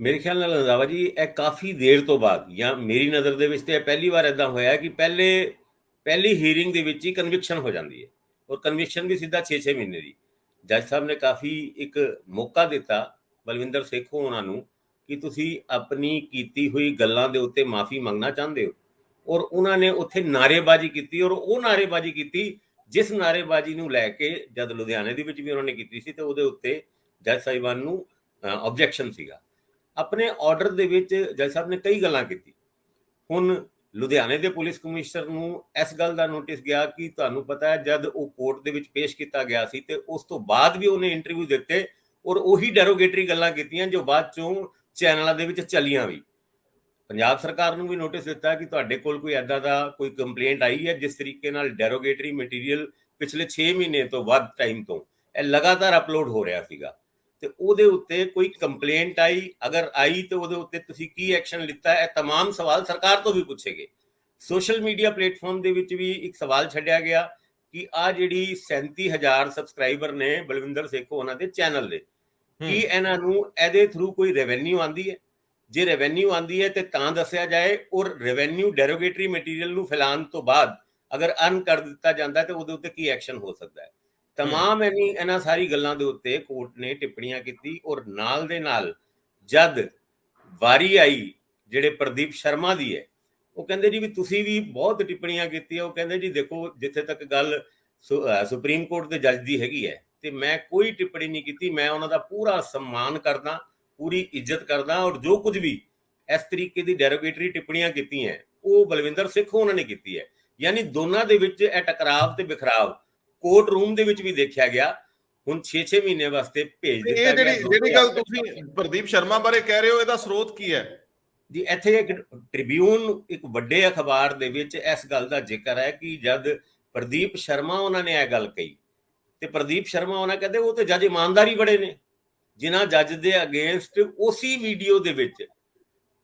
ਮੇਰੇ ਖਿਆਲ ਨਾਲ ਰੰਧਾਵਾ ਜੀ ਇਹ ਕਾਫੀ ਦੇਰ ਤੋਂ ਬਾਅਦ, ਜਾਂ ਮੇਰੀ ਨਜ਼ਰ ਦੇ ਵਿੱਚ ਤੇ ਪਹਿਲੀ ਵਾਰ ਇਦਾਂ ਹੋਇਆ ਕਿ ਪਹਿਲੀ ਹੀਅਰਿੰਗ ਦੇ ਵਿੱਚ ਹੀ ਕਨਵਿਕਸ਼ਨ ਹੋ ਜਾਂਦੀ ਹੈ, ਔਰ ਕਨਵਿਕਸ਼ਨ ਵੀ ਸਿੱਧਾ 6 ਮਹੀਨੇ ਦੀ। ਜੱਜ ਸਾਹਿਬ ਨੇ ਕਾਫੀ ਇੱਕ ਮੌਕਾ ਦਿੱਤਾ ਬਲਵਿੰਦਰ ਸੇਖੋਂ ਉਹਨਾਂ ਨੂੰ ਕਿ ਤੁਸੀਂ ਆਪਣੀ ਕੀਤੀ ਹੋਈ ਗੱਲਾਂ ਦੇ ਉੱਤੇ ਮਾਫੀ ਮੰਗਣਾ ਚਾਹੁੰਦੇ ਹੋ, ਔਰ ਉਹਨਾਂ ਨੇ ਉੱਥੇ ਨਾਅਰੇਬਾਜ਼ੀ ਕੀਤੀ, ਔਰ ਉਹ ਨਾਅਰੇਬਾਜ਼ੀ ਕੀਤੀ ਜਿਸ ਨਾਅਰੇਬਾਜ਼ੀ ਨੂੰ ਲੈ ਕੇ ਜਦ ਲੁਧਿਆਣੇ ਦੇ ਵਿੱਚ ਵੀ ਉਹਨਾਂ ਨੇ ਕੀਤੀ ਸੀ ਤੇ ਉਹਦੇ ਉੱਤੇ ਜੱਜ ਸਾਹਿਬਾਨ ਨੂੰ ਆਬਜੈਕਸ਼ਨ ਸੀਗਾ। ਆਪਣੇ ਆਰਡਰ ਦੇ ਵਿੱਚ ਜੱਜ ਸਾਹਿਬ ਨੇ ਕਈ ਗੱਲਾਂ ਕੀਤੀ। ਹੁਣ ਲੁਧਿਆਣੇ ਦੇ ਪੁਲਿਸ ਕਮਿਸ਼ਨਰ ਨੂੰ ਇਸ ਗੱਲ ਦਾ ਨੋਟਿਸ ਗਿਆ ਕਿ ਤੁਹਾਨੂੰ ਪਤਾ ਹੈ ਜਦ ਉਹ ਕੋਰਟ ਦੇ ਵਿੱਚ ਪੇਸ਼ ਕੀਤਾ ਗਿਆ ਸੀ ਤੇ ਉਸ ਤੋਂ ਬਾਅਦ ਵੀ ਉਹਨੇ ਇੰਟਰਵਿਊ ਦਿੱਤੇ, ਔਰ ਉਹੀ ਡੈਰੋਗੇਟਰੀ ਗੱਲਾਂ ਕੀਤੀਆਂ ਜੋ ਬਾਅਦ ਚੋਂ ਚੈਨਲਾਂ ਦੇ ਵਿੱਚ ਚੱਲੀਆਂ ਵੀ। ਪੰਜਾਬ ਸਰਕਾਰ ਨੂੰ ਵੀ ਨੋਟਿਸ ਦਿੱਤਾ ਕਿ ਤੁਹਾਡੇ ਕੋਲ ਕੋਈ ਐਦਾਂ ਦਾ ਕੋਈ ਕੰਪਲੇਂਟ ਆਈ ਹੈ ਜਿਸ ਤਰੀਕੇ ਨਾਲ ਡੈਰੋਗੇਟਰੀ ਮਟੀਰੀਅਲ ਪਿਛਲੇ 6 ਮਹੀਨੇ ਤੋਂ ਵੱਧ ਟਾਈਮ ਤੋਂ ਇਹ ਲਗਾਤਾਰ ਅਪਲੋਡ ਹੋ ਰਿਹਾ ਸੀਗਾ, ਤੇ ਉਹਦੇ ਉੱਤੇ ਕੋਈ ਕੰਪਲੇਂਟ ਆਈ, ਅਗਰ ਆਈ ਤੇ ਉਹਦੇ ਉੱਤੇ ਤੁਸੀਂ ਕੀ ਐਕਸ਼ਨ ਲਿੱਤਾ, ਇਹ तमाम ਸਵਾਲ ਸਰਕਾਰ ਤੋਂ ਵੀ ਪੁੱਛੇਗੇ। ਸੋਸ਼ਲ ਮੀਡੀਆ ਪਲੇਟਫਾਰਮ ਦੇ ਵਿੱਚ ਵੀ ਇੱਕ ਸਵਾਲ ਛੱਡਿਆ ਗਿਆ ਕਿ ਆ ਜਿਹੜੀ 37,000 ਸਬਸਕ੍ਰਾਈਬਰ ਨੇ ਬਲਵਿੰਦਰ ਸੇਖੋਂ ਉਹਨਾਂ ਦੇ ਚੈਨਲ ਦੇ, ਕੀ ਇਹਨਾਂ ਨੂੰ ਇਹਦੇ ਥਰੂ ਕੋਈ ਰੈਵਨਿਊ ਆਂਦੀ ਹੈ? ਜੇ ਰੈਵਨਿਊ ਆਂਦੀ ਹੈ ਤੇ ਤਾਂ ਦੱਸਿਆ ਜਾਏ, ਔਰ ਰੈਵਨਿਊ ਡੈਰੋਗੇਟਰੀ ਮਟੀਰੀਅਲ ਨੂੰ ਫੈਲਾਉਣ ਤੋਂ ਬਾਅਦ ਅਗਰ ਅਰਨ ਕਰ ਦਿੱਤਾ ਜਾਂਦਾ ਤੇ ਉਹਦੇ ਉੱਤੇ ਕੀ ਐਕਸ਼ਨ ਹੋ ਸਕਦਾ ਹੈ। तमाम ਇਹਨਾਂ ਸਾਰੀ ਗੱਲਾਂ ਦੇ ਉੱਤੇ ਕੋਰਟ ਨੇ ਟਿੱਪਣੀਆਂ ਕੀਤੀ, ਔਰ ਨਾਲ ਦੇ ਨਾਲ ਜਦ ਵਾਰੀ ਆਈ ਜਿਹੜੇ ਪ੍ਰਦੀਪ ਸ਼ਰਮਾ ਦੀ ਹੈ, ਉਹ ਕਹਿੰਦੇ ਜੀ ਵੀ ਤੁਸੀਂ ਵੀ ਬਹੁਤ ਟਿੱਪਣੀਆਂ ਕੀਤੀਆਂ। ਉਹ ਕਹਿੰਦੇ ਜੀ ਦੇਖੋ ਜਿੱਥੇ ਤੱਕ ਗੱਲ ਸੁਪਰੀਮ ਕੋਰਟ ਦੇ ਜੱਜ ਦੀ ਹੈਗੀ ਹੈ ਤੇ ਮੈਂ ਕੋਈ ਟਿੱਪਣੀ ਨਹੀਂ ਕੀਤੀ, ਮੈਂ ਉਹਨਾਂ ਦਾ ਪੂਰਾ ਸਨਮਾਨ ਕਰਦਾ, ਪੂਰੀ ਇੱਜ਼ਤ ਕਰਦਾ, ਔਰ ਜੋ ਕੁਝ ਵੀ ਇਸ ਤਰੀਕੇ ਦੀ ਡੈਰੋਗੇਟਰੀ ਟਿੱਪਣੀਆਂ ਕੀਤੀਆਂ ਉਹ ਬਲਵਿੰਦਰ ਸੇਖੋਂ ਉਹਨਾਂ ਨੇ ਕੀਤੀ ਹੈ। ਯਾਨੀ ਦੋਨਾਂ ਦੇ ਵਿੱਚ ਇਹ ਟਕਰਾਵ ਤੇ ਬਿਖਰਾਵ ਕੋਰਟ ਰੂਮ ਦੇ ਵਿੱਚ ਵੀ ਦੇਖਿਆ ਗਿਆ। ਹੁਣ 6 ਮਹੀਨੇ ਵਾਸਤੇ ਭੇਜ ਦਿੱਤਾ ਗਿਆ। ਜਿਹੜੀ ਗੱਲ ਤੁਸੀਂ ਪ੍ਰਦੀਪ ਸ਼ਰਮਾ ਬਾਰੇ ਕਹਿ ਰਹੇ ਹੋ, ਇਹਦਾ ਸਰੋਤ ਕੀ ਹੈ ਜੀ? ਇੱਥੇ ਇੱਕ ਟ੍ਰਿਬਿਊਨ, ਇੱਕ ਵੱਡੇ ਅਖਬਾਰ ਦੇ ਵਿੱਚ ਇਸ ਗੱਲ ਦਾ ਜ਼ਿਕਰ ਹੈ ਕਿ ਜਦ ਪ੍ਰਦੀਪ ਸ਼ਰਮਾ ਉਹਨਾਂ ਨੇ ਇਹ ਗੱਲ ਕਹੀ ਤੇ ਪ੍ਰਦੀਪ ਸ਼ਰਮਾ ਉਹਨਾਂ ਕਹਿੰਦੇ ਉਹ ਤੇ ਜੱਜ ਇਮਾਨਦਾਰੀ ਬੜੇ ਨੇ ਜਿਨ੍ਹਾਂ ਜੱਜ ਦੇ ਅਗੇਂਸਟ ਉਸੇ ਵੀਡੀਓ ਦੇ ਵਿੱਚ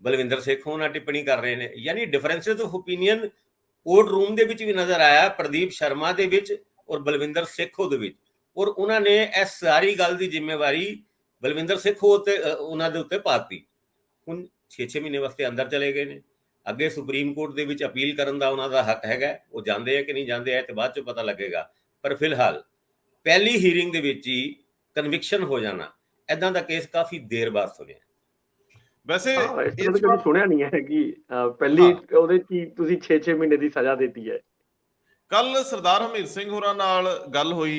ਬਲਵਿੰਦਰ ਸੇਖੋਂ ਨਾਲ ਟਿੱਪਣੀ ਕਰ ਰਹੇ ਨੇ। ਯਾਨੀ differences of opinion court room ਦੇ ਵਿੱਚ ਵੀ ਨਜ਼ਰ ਆਇਆ, ਪ੍ਰਦੀਪ ਸ਼ਰਮਾ ਦੇ ਵਿੱਚ ਔਰ ਬਲਵਿੰਦਰ ਸੇਖੋਂ ਦੇ ਵਿੱਚ, ਔਰ ਉਹਨਾਂ ਨੇ ਇਸ ਸਾਰੀ ਗੱਲ ਦੀ ਜ਼ਿੰਮੇਵਾਰੀ ਬਲਵਿੰਦਰ ਸੇਖੋਂ ਤੇ ਉਹਨਾਂ ਦੇ ਉੱਤੇ ਪਾਤੀ। ਹੁਣ 6 ਮਹੀਨੇ ਵਾਸਤੇ ਅੰਦਰ ਚਲੇ ਗਏ ਨੇ। ਅੱਗੇ ਸੁਪਰੀਮ ਕੋਰਟ ਦੇ ਵਿੱਚ ਅਪੀਲ ਕਰਨ ਦਾ ਉਹਨਾਂ ਦਾ ਹੱਕ ਹੈਗਾ, ਉਹ ਜਾਂਦੇ ਆ ਕਿ ਨਹੀਂ ਜਾਂਦੇ ਆ ਤੇ ਬਾਅਦ ਚੋਂ ਪਤਾ ਲੱਗੇਗਾ। ਪਰ ਫਿਲਹਾਲ ਪਹਿਲੀ ਹੀਅਰਿੰਗ ਦੇ ਵਿੱਚ ਹੀ ਕਨਵਿਕਸ਼ਨ ਹੋ ਜਾਣਾ, ਇਦਾਂ ਦਾ ਕੇਸ ਕਾਫੀ ਦੇਰ ਬਾਅਦ ਸੁਣਿਆ। ਵੈਸੇ ਇਸ ਤਰ੍ਹਾਂ ਕਦੇ ਸੁਣਿਆ ਨਹੀਂ ਹੈ ਕਿ ਪਹਿਲੀ ਉਹਦੇ ਚ ਤੁਸੀਂ 6 ਮਹੀਨੇ ਦੀ ਸਜ਼ਾ ਦਿੱਤੀ ਹੈ। ਕੱਲ ਸਰਦਾਰ ਹਮੀਰ ਸਿੰਘ ਹੋਰਾਂ ਨਾਲ ਗੱਲ ਹੋਈ,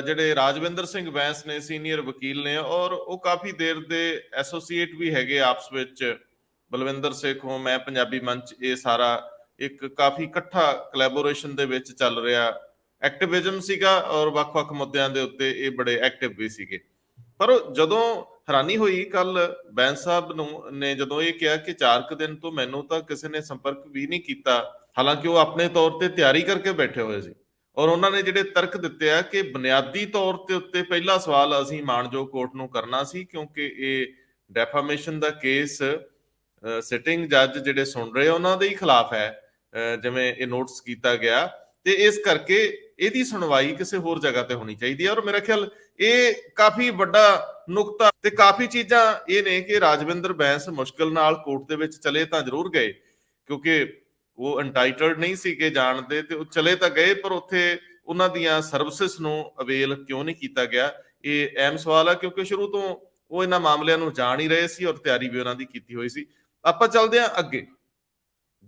ਜਿਹੜੇ ਰਾਜਵਿੰਦਰ ਸਿੰਘ ਬੈਂਸ ਨੇ, ਸੀਨੀਅਰ ਵਕੀਲ ਨੇ, ਔਰ ਉਹ ਕਾਫੀ ਦੇਰ ਦੇ ਐਸੋਸੀਏਟ ਵੀ ਹੈਗੇ ਆਪਸ ਵਿੱਚ। ਬਲਵਿੰਦਰ ਸੇਖੋਂ, ਮੈਂ ਪੰਜਾਬੀ ਮੰਚ, ਇਹ ਸਾਰਾ ਇੱਕ ਕਾਫੀ ਇਕੱਠਾ ਕੋਲੈਬੋਰੇਸ਼ਨ ਦੇ ਵਿੱਚ ਚੱਲ ਰਿਹਾ ਐਕਟਿਵਿਜ਼ਮ ਸੀਗਾ, ਔਰ ਵੱਖ-ਵੱਖ ਮੁੱਦਿਆਂ ਦੇ ਉੱਤੇ ਇਹ ਬੜੇ ਐਕਟਿਵ ਵੀ ਸੀਗੇ। ਪਰ ਜਦੋਂ ਹੈਰਾਨੀ ਹੋਈ ਕੱਲ ਬੈਂਸ ਸਾਹਿਬ ਨੂੰ ਨੇ ਜਦੋਂ ਇਹ ਕਿਹਾ ਕਿ 4 ਦਿਨ ਤੋਂ ਮੈਨੂੰ ਤਾਂ ਕਿਸੇ ਨੇ ਸੰਪਰਕ ਵੀ ਨਹੀਂ ਕੀਤਾ ਹਾਲਾਂਕਿ ਉਹ ਆਪਣੇ ਤੌਰ ਤੇ ਤਿਆਰੀ ਕਰਕੇ ਬੈਠੇ ਹੋਏ ਸੀ। ਔਰ ਉਹਨਾਂ ਨੇ ਜਿਹੜੇ ਤਰਕ ਦਿੱਤੇ ਆ ਕਿ ਬੁਨਿਆਦੀ ਤੌਰ ਤੇ ਉੱਤੇ ਪਹਿਲਾ ਸਵਾਲ ਅਸੀਂ ਮਾਣਯੋਗ ਕੋਰਟ ਨੂੰ ਕਰਨਾ ਸੀ, ਕਿਉਂਕਿ ਇਹ ਡੈਫਾਮੇਸ਼ਨ ਦਾ ਕੇਸ ਸਿਟਿੰਗ ਜੱਜ ਜਿਹੜੇ ਸੁਣ ਰਹੇ ਉਹਨਾਂ ਦੇ ਹੀ ਖਿਲਾਫ ਹੈ, ਜਿਵੇਂ ਇਹ ਨੋਟਿਸ ਕੀਤਾ ਗਿਆ, ਤੇ ਇਸ ਕਰਕੇ ਇਹਦੀ ਸੁਣਵਾਈ ਕਿਸੇ ਹੋਰ ਜਗ੍ਹਾ ਤੇ ਹੋਣੀ ਚਾਹੀਦੀ ਹੈ। ਔਰ ਮੇਰਾ ਖਿਆਲ ਇਹ ਕਾਫੀ ਵੱਡਾ ਨੁਕਤਾ ਤੇ ਕਾਫੀ ਚੀਜ਼ਾਂ ਇਹ ਨੇ ਕਿ ਰਾਜਵਿੰਦਰ ਬੈਂਸ ਮੁਸ਼ਕਲ ਨਾਲ ਕੋਰਟ ਦੇ ਵਿੱਚ ਚਲੇ ਤਾਂ ਜ਼ਰੂਰ ਗਏ, ਕਿਉਂਕਿ ਉਹ ਅਨਟਾਈਟਲਡ ਨਹੀਂ ਸੀਗੇ ਜਾਣਦੇ, ਤੇ ਉਹ ਚਲੇ ਤਾਂ ਗਏ, ਪਰ ਉੱਥੇ ਉਹਨਾਂ ਦੀਆਂ ਸਰਵਿਸਿਜ਼ ਨੂੰ ਅਵੇਲ ਕਿਉਂ ਨਹੀਂ ਕੀਤਾ ਗਿਆ, ਇਹ ਅਹਿਮ ਸਵਾਲ ਹੈ, ਕਿਉਂਕਿ ਸ਼ੁਰੂ ਤੋਂ ਉਹ ਇਹਨਾਂ ਮਾਮਲਿਆਂ ਨੂੰ ਜਾਣ ਹੀ ਰਹੇ ਸੀ ਔਰ ਤਿਆਰੀ ਵੀ ਉਹਨਾਂ ਦੀ ਕੀਤੀ ਹੋਈ ਸੀ। ਆਪਾਂ ਚੱਲਦੇ ਹਾਂ ਅੱਗੇ।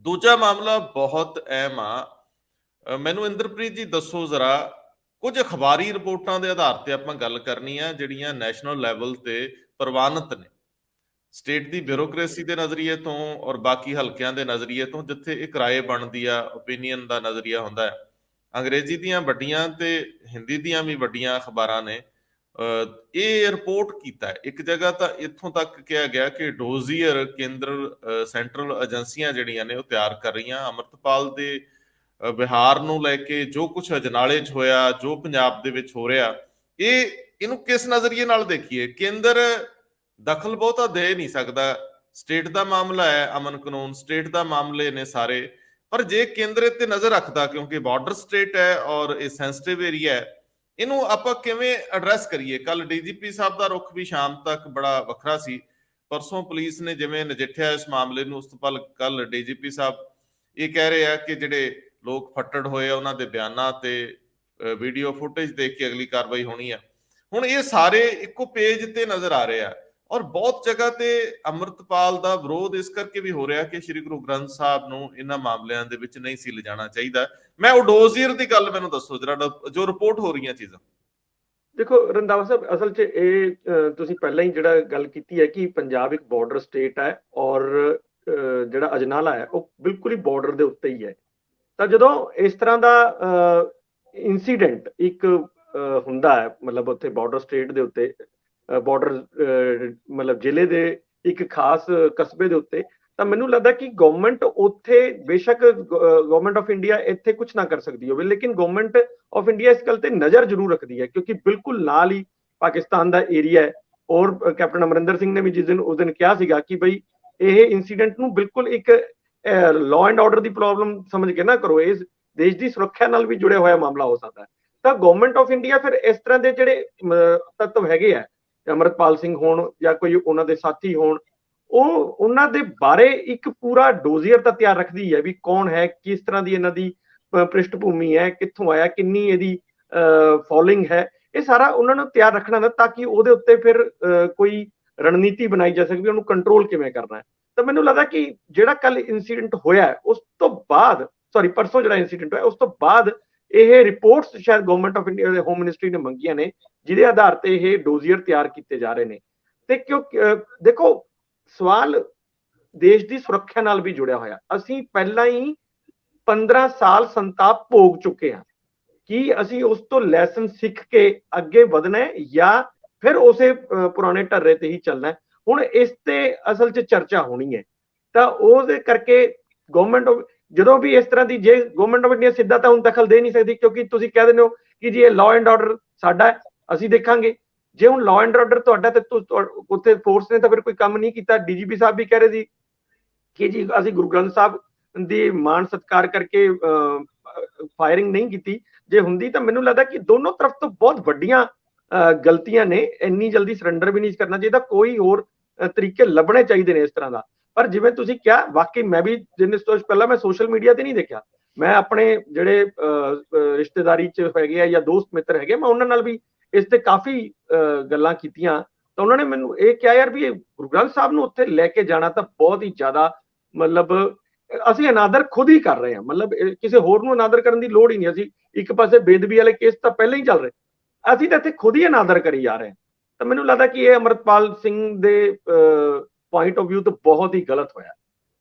ਦੂਜਾ ਮਾਮਲਾ ਬਹੁਤ ਅਹਿਮ ਆ। ਮੈਨੂੰ ਇੰਦਰਪ੍ਰੀਤ ਜੀ ਦੱਸੋ ਜ਼ਰਾ, ਕੁਝ ਅਖਬਾਰੀ ਰਿਪੋਰਟਾਂ ਦੇ ਆਧਾਰ ਤੇ ਆਪਾਂ ਗੱਲ ਕਰਨੀ ਆ ਜਿਹੜੀਆਂ ਨੈਸ਼ਨਲ ਲੈਵਲ ਤੇ ਪ੍ਰਵਾਨਿਤ ਨੇ, ਸਟੇਟ ਦੀ ਬਿਊਰੋਕ੍ਰੇਸੀ ਦੇ ਨਜ਼ਰੀਏ ਤੋਂ ਔਰ ਬਾਕੀ ਹਲਕਿਆਂ ਦੇ ਨਜ਼ਰੀਏ ਤੋਂ, ਜਿੱਥੇ ਇੱਕ ਰਾਏ ਬਣਦੀ ਆ, ਓਪੀਨੀਅਨ ਦਾ ਨਜ਼ਰੀਆ ਹੁੰਦਾ ਹੈ। ਅੰਗਰੇਜ਼ੀ ਦੀਆਂ ਵੱਡੀਆਂ ਤੇ ਹਿੰਦੀ ਦੀਆਂ ਵੀ ਵੱਡੀਆਂ ਅਖਬਾਰਾਂ ਨੇ ਇਹ ਰਿਪੋਰਟ ਕੀਤਾ ਹੈ। ਇੱਕ ਜਗ੍ਹਾ ਤਾਂ ਇੱਥੋਂ ਤੱਕ ਕਿਹਾ ਗਿਆ ਕਿ ਡੋਜ਼ੀਅਰ ਸੈਂਟਰਲ ਏਜੰਸੀਆਂ ਜਿਹੜੀਆਂ ਨੇ ਉਹ ਤਿਆਰ ਕਰ ਰਹੀਆਂ ਅੰਮ੍ਰਿਤਪਾਲ ਦੇ ਵਿਹਾਰ ਨੂੰ ਲੈ ਕੇ, ਜੋ ਕੁਝ ਅਜਨਾਲੇ 'ਚ ਹੋਇਆ, ਜੋ ਪੰਜਾਬ ਦੇ ਵਿੱਚ ਹੋ ਰਿਹਾ, ਇਹਨੂੰ ਕਿਸ ਨਜ਼ਰੀਏ ਨਾਲ ਦੇਖੀਏ? ਕੇਂਦਰ ਦਖਲ ਬਹੁਤਾ ਦੇ ਨਹੀਂ ਸਕਦਾ, ਸਟੇਟ ਦਾ ਮਾਮਲਾ ਹੈ, ਅਮਨ ਕਾਨੂੰਨ ਸਟੇਟ ਦਾ ਮਾਮਲੇ ਨੇ ਸਾਰੇ, ਪਰ ਜੇ ਕੇਂਦਰ ਇੱਥੇ ਨਜ਼ਰ ਰੱਖਦਾ, ਕਿਉਂਕਿ ਬਾਰਡਰ ਸਟੇਟ ਹੈ ਔਰ ਇਹ ਸੈਂਸਿਟਿਵ ਏਰੀਆ ਹੈ, ਇਹਨੂੰ ਆਪਾਂ ਕਿਵੇਂ ਐਡਰੈਸ ਕਰੀਏ? ਕੱਲ ਡੀਜੀਪੀ ਸਾਹਿਬ ਦਾ ਰੁਖ ਵੀ ਸ਼ਾਮ ਤੱਕ ਬੜਾ ਵੱਖਰਾ ਸੀ। ਪਰਸੋਂ ਪੁਲਿਸ ਨੇ ਜਿਵੇਂ ਨਜਿੱਠਿਆ ਇਸ ਮਾਮਲੇ ਨੂੰ, ਉਸ ਤੋਂ ਬਾਅਦ ਕੱਲ ਡੀਜੀਪੀ ਸਾਹਿਬ ਇਹ ਕਹਿ ਰਹੇ ਆ ਕਿ ਜਿਹੜੇ ਲੋਕ ਫੱਟੜ ਹੋਏ ਆ ਉਹਨਾਂ ਦੇ ਬਿਆਨਾਂ ਤੇ ਵੀਡੀਓ ਫੁਟੇਜ ਦੇਖ ਕੇ ਅਗਲੀ ਕਾਰਵਾਈ ਹੋਣੀ ਆ। ਹੁਣ ਇਹ ਸਾਰੇ ਇੱਕੋ ਪੇਜ ਤੇ ਨਜ਼ਰ ਆ ਰਹੇ ਆ, ਔਰ ਬਹੁਤ ਜਗ੍ਹਾ ਤੇ ਅੰਮ੍ਰਿਤਪਾਲ ਦਾ ਵਿਰੋਧ ਇਸ ਕਰਕੇ ਵੀ ਹੋ ਰਿਹਾ ਕਿ ਸ੍ਰੀ ਗੁਰੂ ਗ੍ਰੰਥ ਸਾਹਿਬ ਨੂੰ ਇਹਨਾਂ ਮਾਮਲਿਆਂ ਦੇ ਵਿੱਚ ਨਹੀਂ ਸੀ ਲਿਜਾਣਾ ਚਾਹੀਦਾ। ਮੈਂ ਉਡੋਜ਼ੀਅਰ ਦੀ ਗੱਲ ਮੈਨੂੰ ਦੱਸੋ ਜਰਾ, ਜੋ ਰਿਪੋਰਟ ਹੋ ਰਹੀਆਂ ਚੀਜ਼ਾਂ। ਦੇਖੋ ਰੰਧਾਵਾ ਸਾਹਿਬ, ਅਸਲ 'ਚ ਇਹ ਤੁਸੀਂ ਪਹਿਲਾਂ ਹੀ ਜਿਹੜਾ ਗੱਲ ਕੀਤੀ ਹੈ ਕਿ ਪੰਜਾਬ ਇੱਕ ਬਾਰਡਰ ਸਟੇਟ ਹੈ ਔਰ ਜਿਹੜਾ ਅਜਨਾਲਾ ਹੈ ਉਹ ਬਿਲਕੁਲ ਹੀ ਬਾਰਡਰ ਦੇ ਉੱਤੇ ਹੀ ਹੈ। ਤਾਂ ਜਦੋਂ ਇਸ ਤਰ੍ਹਾਂ ਦਾ ਇਨਸੀਡੈਂਟ ਇੱਕ ਹੁੰਦਾ ਹੈ, ਮਤਲਬ ਉੱਥੇ ਬਾਰਡਰ ਸਟੇਟ ਦੇ ਉੱਤੇ, ਬਾਰਡਰ ਮਤਲਬ ਜ਼ਿਲ੍ਹੇ ਦੇ ਇੱਕ ਖਾਸ ਕਸਬੇ ਦੇ ਉੱਤੇ, ਤਾਂ ਮੈਨੂੰ ਲੱਗਦਾ ਕਿ ਗਵਰਨਮੈਂਟ ਉੱਥੇ, ਬੇਸ਼ੱਕ ਗਵਰਨਮੈਂਟ ਆਫ ਇੰਡੀਆ ਇੱਥੇ ਕੁਝ ਨਾ ਕਰ ਸਕਦੀ ਹੋਵੇ, ਲੇਕਿਨ ਗਵਰਨਮੈਂਟ ਆਫ ਇੰਡੀਆ ਇਸ ਗੱਲ ਤੇ ਨਜ਼ਰ ਜ਼ਰੂਰ ਰੱਖਦੀ ਹੈ, ਕਿਉਂਕਿ ਬਿਲਕੁਲ ਨਾਲ ਹੀ ਪਾਕਿਸਤਾਨ ਦਾ ਏਰੀਆ ਹੈ। ਔਰ ਕੈਪਟਨ ਅਮਰਿੰਦਰ ਸਿੰਘ ਨੇ ਵੀ ਉਸ ਦਿਨ ਕਿਹਾ ਸੀਗਾ ਕਿ ਬਈ ਇਹ ਇਨਸੀਡੈਂਟ ਨੂੰ ਬਿਲਕੁਲ ਇੱਕ law and order the problem ਸਮਝ ਕੇ ਨਾ ਕਰੋ, ਇਸ ਦੇਸ਼ ਦੀ ਸੁਰੱਖਿਆ ਨਾਲ ਵੀ ਜੁੜਿਆ ਹੋਇਆ ਮਾਮਲਾ ਹੋ ਸਕਦਾ ਹੈ। ਤਾਂ ਗਵਰਨਮੈਂਟ ਆਫ ਇੰਡੀਆ ਫਿਰ ਇਸ ਤਰ੍ਹਾਂ ਦੇ ਜਿਹੜੇ ਤੱਤਵ ਹੈਗੇ ਆ, ਅਮਰਿਤਪਾਲ ਸਿੰਘ ਹੋਣ ਜਾਂ ਕੋਈ ਉਹਨਾਂ ਦੇ ਸਾਥੀ ਹੋਣ, ਉਹਨਾਂ ਦੇ ਬਾਰੇ ਇੱਕ ਪੂਰਾ ਡੋਜ਼ੀਅਰ ਤਾਂ ਤਿਆਰ ਰੱਖਦੀ ਹੈ ਵੀ ਕੌਣ ਹੈ, ਕਿਸ ਤਰ੍ਹਾਂ ਦੀ ਇਹਨਾਂ ਦੀ ਪ੍ਰਿਸ਼ਠ ਭੂਮੀ ਹੈ, ਕਿੱਥੋਂ ਆਇਆ, ਕਿੰਨੀ ਇਹਦੀ ਫੋਲੋਇੰਗ ਹੈ, ਇਹ ਸਾਰਾ ਉਹਨਾਂ ਨੂੰ ਤਿਆਰ ਰੱਖਣਾ ਹੁੰਦਾ ਤਾਂ ਕਿ ਉਹਦੇ ਉੱਤੇ ਫਿਰ ਕੋਈ ਰਣਨੀਤੀ ਬਣਾਈ ਜਾ ਸਕੇ ਵੀ ਉਹਨੂੰ ਕੰਟਰੋਲ ਕਿਵੇਂ ਕਰਨਾ ਹੈ। ਤਾਂ ਮੈਨੂੰ ਲੱਗਦਾ ਕਿ ਜਿਹੜਾ ਕੱਲ ਇਨਸੀਡੈਂਟ ਹੋਇਆ ਉਸ ਤੋਂ ਬਾਅਦ, ਪਰਸੋਂ ਜਿਹੜਾ ਇਨਸੀਡੈਂਟ ਹੋਇਆ ਉਸ ਤੋਂ ਬਾਅਦ ਇਹ ਰਿਪੋਰਟਸ ਸ਼ਾਇਦ ਗਵਰਨਮੈਂਟ ਆਫ ਇੰਡੀਆ ਦੇ ਹੋਮ ਮਿਨਿਸਟਰੀ ਨੇ ਮੰਗੀਆਂ ਨੇ, ਜਿਹਦੇ ਆਧਾਰ ਤੇ ਇਹ ਡੋਜ਼ੀਅਰ ਤਿਆਰ ਕੀਤੇ ਜਾ ਰਹੇ ਨੇ। ਤੇ ਕਿਉਂਕਿ ਦੇਖੋ ਸਵਾਲ ਦੇਸ਼ ਦੀ ਸੁਰੱਖਿਆ ਨਾਲ ਵੀ ਜੁੜਿਆ ਹੋਇਆ। ਅਸੀਂ ਪਹਿਲਾਂ ਹੀ 15 ਸਾਲ ਸੰਤਾਪ ਭੋਗ ਚੁੱਕੇ ਹਾਂ, ਕੀ ਅਸੀਂ ਉਸ ਤੋਂ ਲੈਸਨ ਸਿੱਖ ਕੇ ਅੱਗੇ ਵਧਣਾ ਹੈ ਜਾਂ ਫਿਰ ਉਸੇ ਪੁਰਾਣੇ ਢਰਰੇ ਤੇ ਹੀ ਚੱਲਣਾ ਹੈ? ਹੁਣ ਇਸ ਤੇ ਅਸਲ 'ਚ ਚਰਚਾ ਹੋਣੀ ਹੈ। ਤਾਂ ਉਹਦੇ ਕਰਕੇ ਗਵਰਨਮੈਂਟ ਜਦੋਂ ਵੀ ਇਸ ਤਰ੍ਹਾਂ ਦੀ, ਜੇ ਗਵਰਨਮੈਂਟ ਆਫ ਇੰਡੀਆ ਸਿੱਧਾ ਤਾਂ ਹੁਣ ਦਖਲ ਦੇ ਨਹੀਂ ਸਕਦੀ, ਕਿਉਂਕਿ ਤੁਸੀਂ ਕਹਿ ਦਿੰਦੇ ਹੋ ਕਿ ਜੀ ਇਹ ਲਾਅ ਐਂਡ ਆਰਡਰ ਸਾਡਾ ਹੈ, ਅਸੀਂ ਦੇਖਾਂਗੇ। ਜੇ ਹੁਣ ਲਾਅ ਐਂਡ ਆਰਡਰ ਤੁਹਾਡਾ ਤੇ ਉੱਥੇ ਫੋਰਸ ਨੇ ਤਾਂ ਫਿਰ ਕੋਈ ਕੰਮ ਨਹੀਂ ਕੀਤਾ। ਡੀਜੀਪੀ ਸਾਹਿਬ ਵੀ ਕਹਿ ਰਹੇ ਸੀ ਕਿ ਜੀ ਅਸੀਂ ਗੁਰੂ ਗ੍ਰੰਥ ਸਾਹਿਬ ਦੀ ਮਾਣ ਸਤਿਕਾਰ ਕਰਕੇ ਫਾਇਰਿੰਗ ਨਹੀਂ ਕੀਤੀ, ਜੇ ਹੁੰਦੀ ਤਾਂ ਮੈਨੂੰ ਲੱਗਦਾ ਕਿ ਦੋਨੋਂ ਤਰਫ ਤੋਂ ਬਹੁਤ ਵੱਡੀਆਂ ਗਲਤੀਆਂ ਨੇ। ਇੰਨੀ ਜਲਦੀ ਸਰੈਂਡਰ ਵੀ ਨਹੀਂ ਕਰਨਾ ਚਾਹੀਦਾ, ਕੋਈ ਹੋਰ ਤਰੀਕੇ ਲੱਭਣੇ ਚਾਹੀਦੇ ਨੇ ਇਸ ਤਰ੍ਹਾਂ ਦਾ। ਪਰ ਜਿਵੇਂ ਤੁਸੀਂ ਕਿਹਾ, ਵਾਕਈ ਮੈਂ ਵੀ ਜਿੰਨੇ ਪਹਿਲਾਂ ਮੈਂ ਸੋਸ਼ਲ ਮੀਡੀਆ ਤੇ ਨਹੀਂ ਦੇਖਿਆ, ਮੈਂ ਆਪਣੇ ਜਿਹੜੇ ਰਿਸ਼ਤੇਦਾਰੀ 'ਚ ਹੈਗੇ ਆ ਜਾਂ ਦੋਸਤ ਮਿੱਤਰ ਹੈਗੇ, ਮੈਂ ਉਹਨਾਂ ਨਾਲ ਵੀ ਇਸ ਤੇ ਕਾਫੀ ਗੱਲਾਂ ਕੀਤੀਆਂ। ਤਾਂ ਉਹਨਾਂ ਨੇ ਮੈਨੂੰ ਇਹ ਕਿਹਾ ਯਾਰ ਵੀ ਗੁਰੂ ਗ੍ਰੰਥ ਸਾਹਿਬ ਨੂੰ ਉੱਥੇ ਲੈ ਕੇ ਜਾਣਾ ਤਾਂ ਬਹੁਤ ਹੀ ਜ਼ਿਆਦਾ, ਮਤਲਬ ਅਸੀਂ ਅਨਾਦਰ ਖੁਦ ਹੀ ਕਰ ਰਹੇ ਹਾਂ, ਮਤਲਬ ਕਿਸੇ ਹੋਰ ਨੂੰ ਅਨਾਦਰ ਕਰਨ ਦੀ ਲੋੜ ਹੀ ਨਹੀਂ। ਅਸੀਂ ਇੱਕ ਪਾਸੇ ਬੇਦਬੀ ਵਾਲੇ ਕੇਸ ਤਾਂ ਪਹਿਲਾਂ ਹੀ ਚੱਲ ਰਹੇ, ਅਸੀਂ ਤਾਂ ਇੱਥੇ ਖੁਦ ਹੀ ਅਨਾਦਰ ਕਰੀ ਜਾ ਰਹੇ ਹਾਂ। ਤਾਂ ਮੈਨੂੰ ਲੱਗਦਾ ਕਿ ਇਹ ਅਮਰਿਤਪਾਲ ਸਿੰਘ ਦੇ ਪੁਆਇੰਟ ਆਫ ਵਿਊ ਤੋਂ ਬਹੁਤ ਹੀ ਗਲਤ ਹੋਇਆ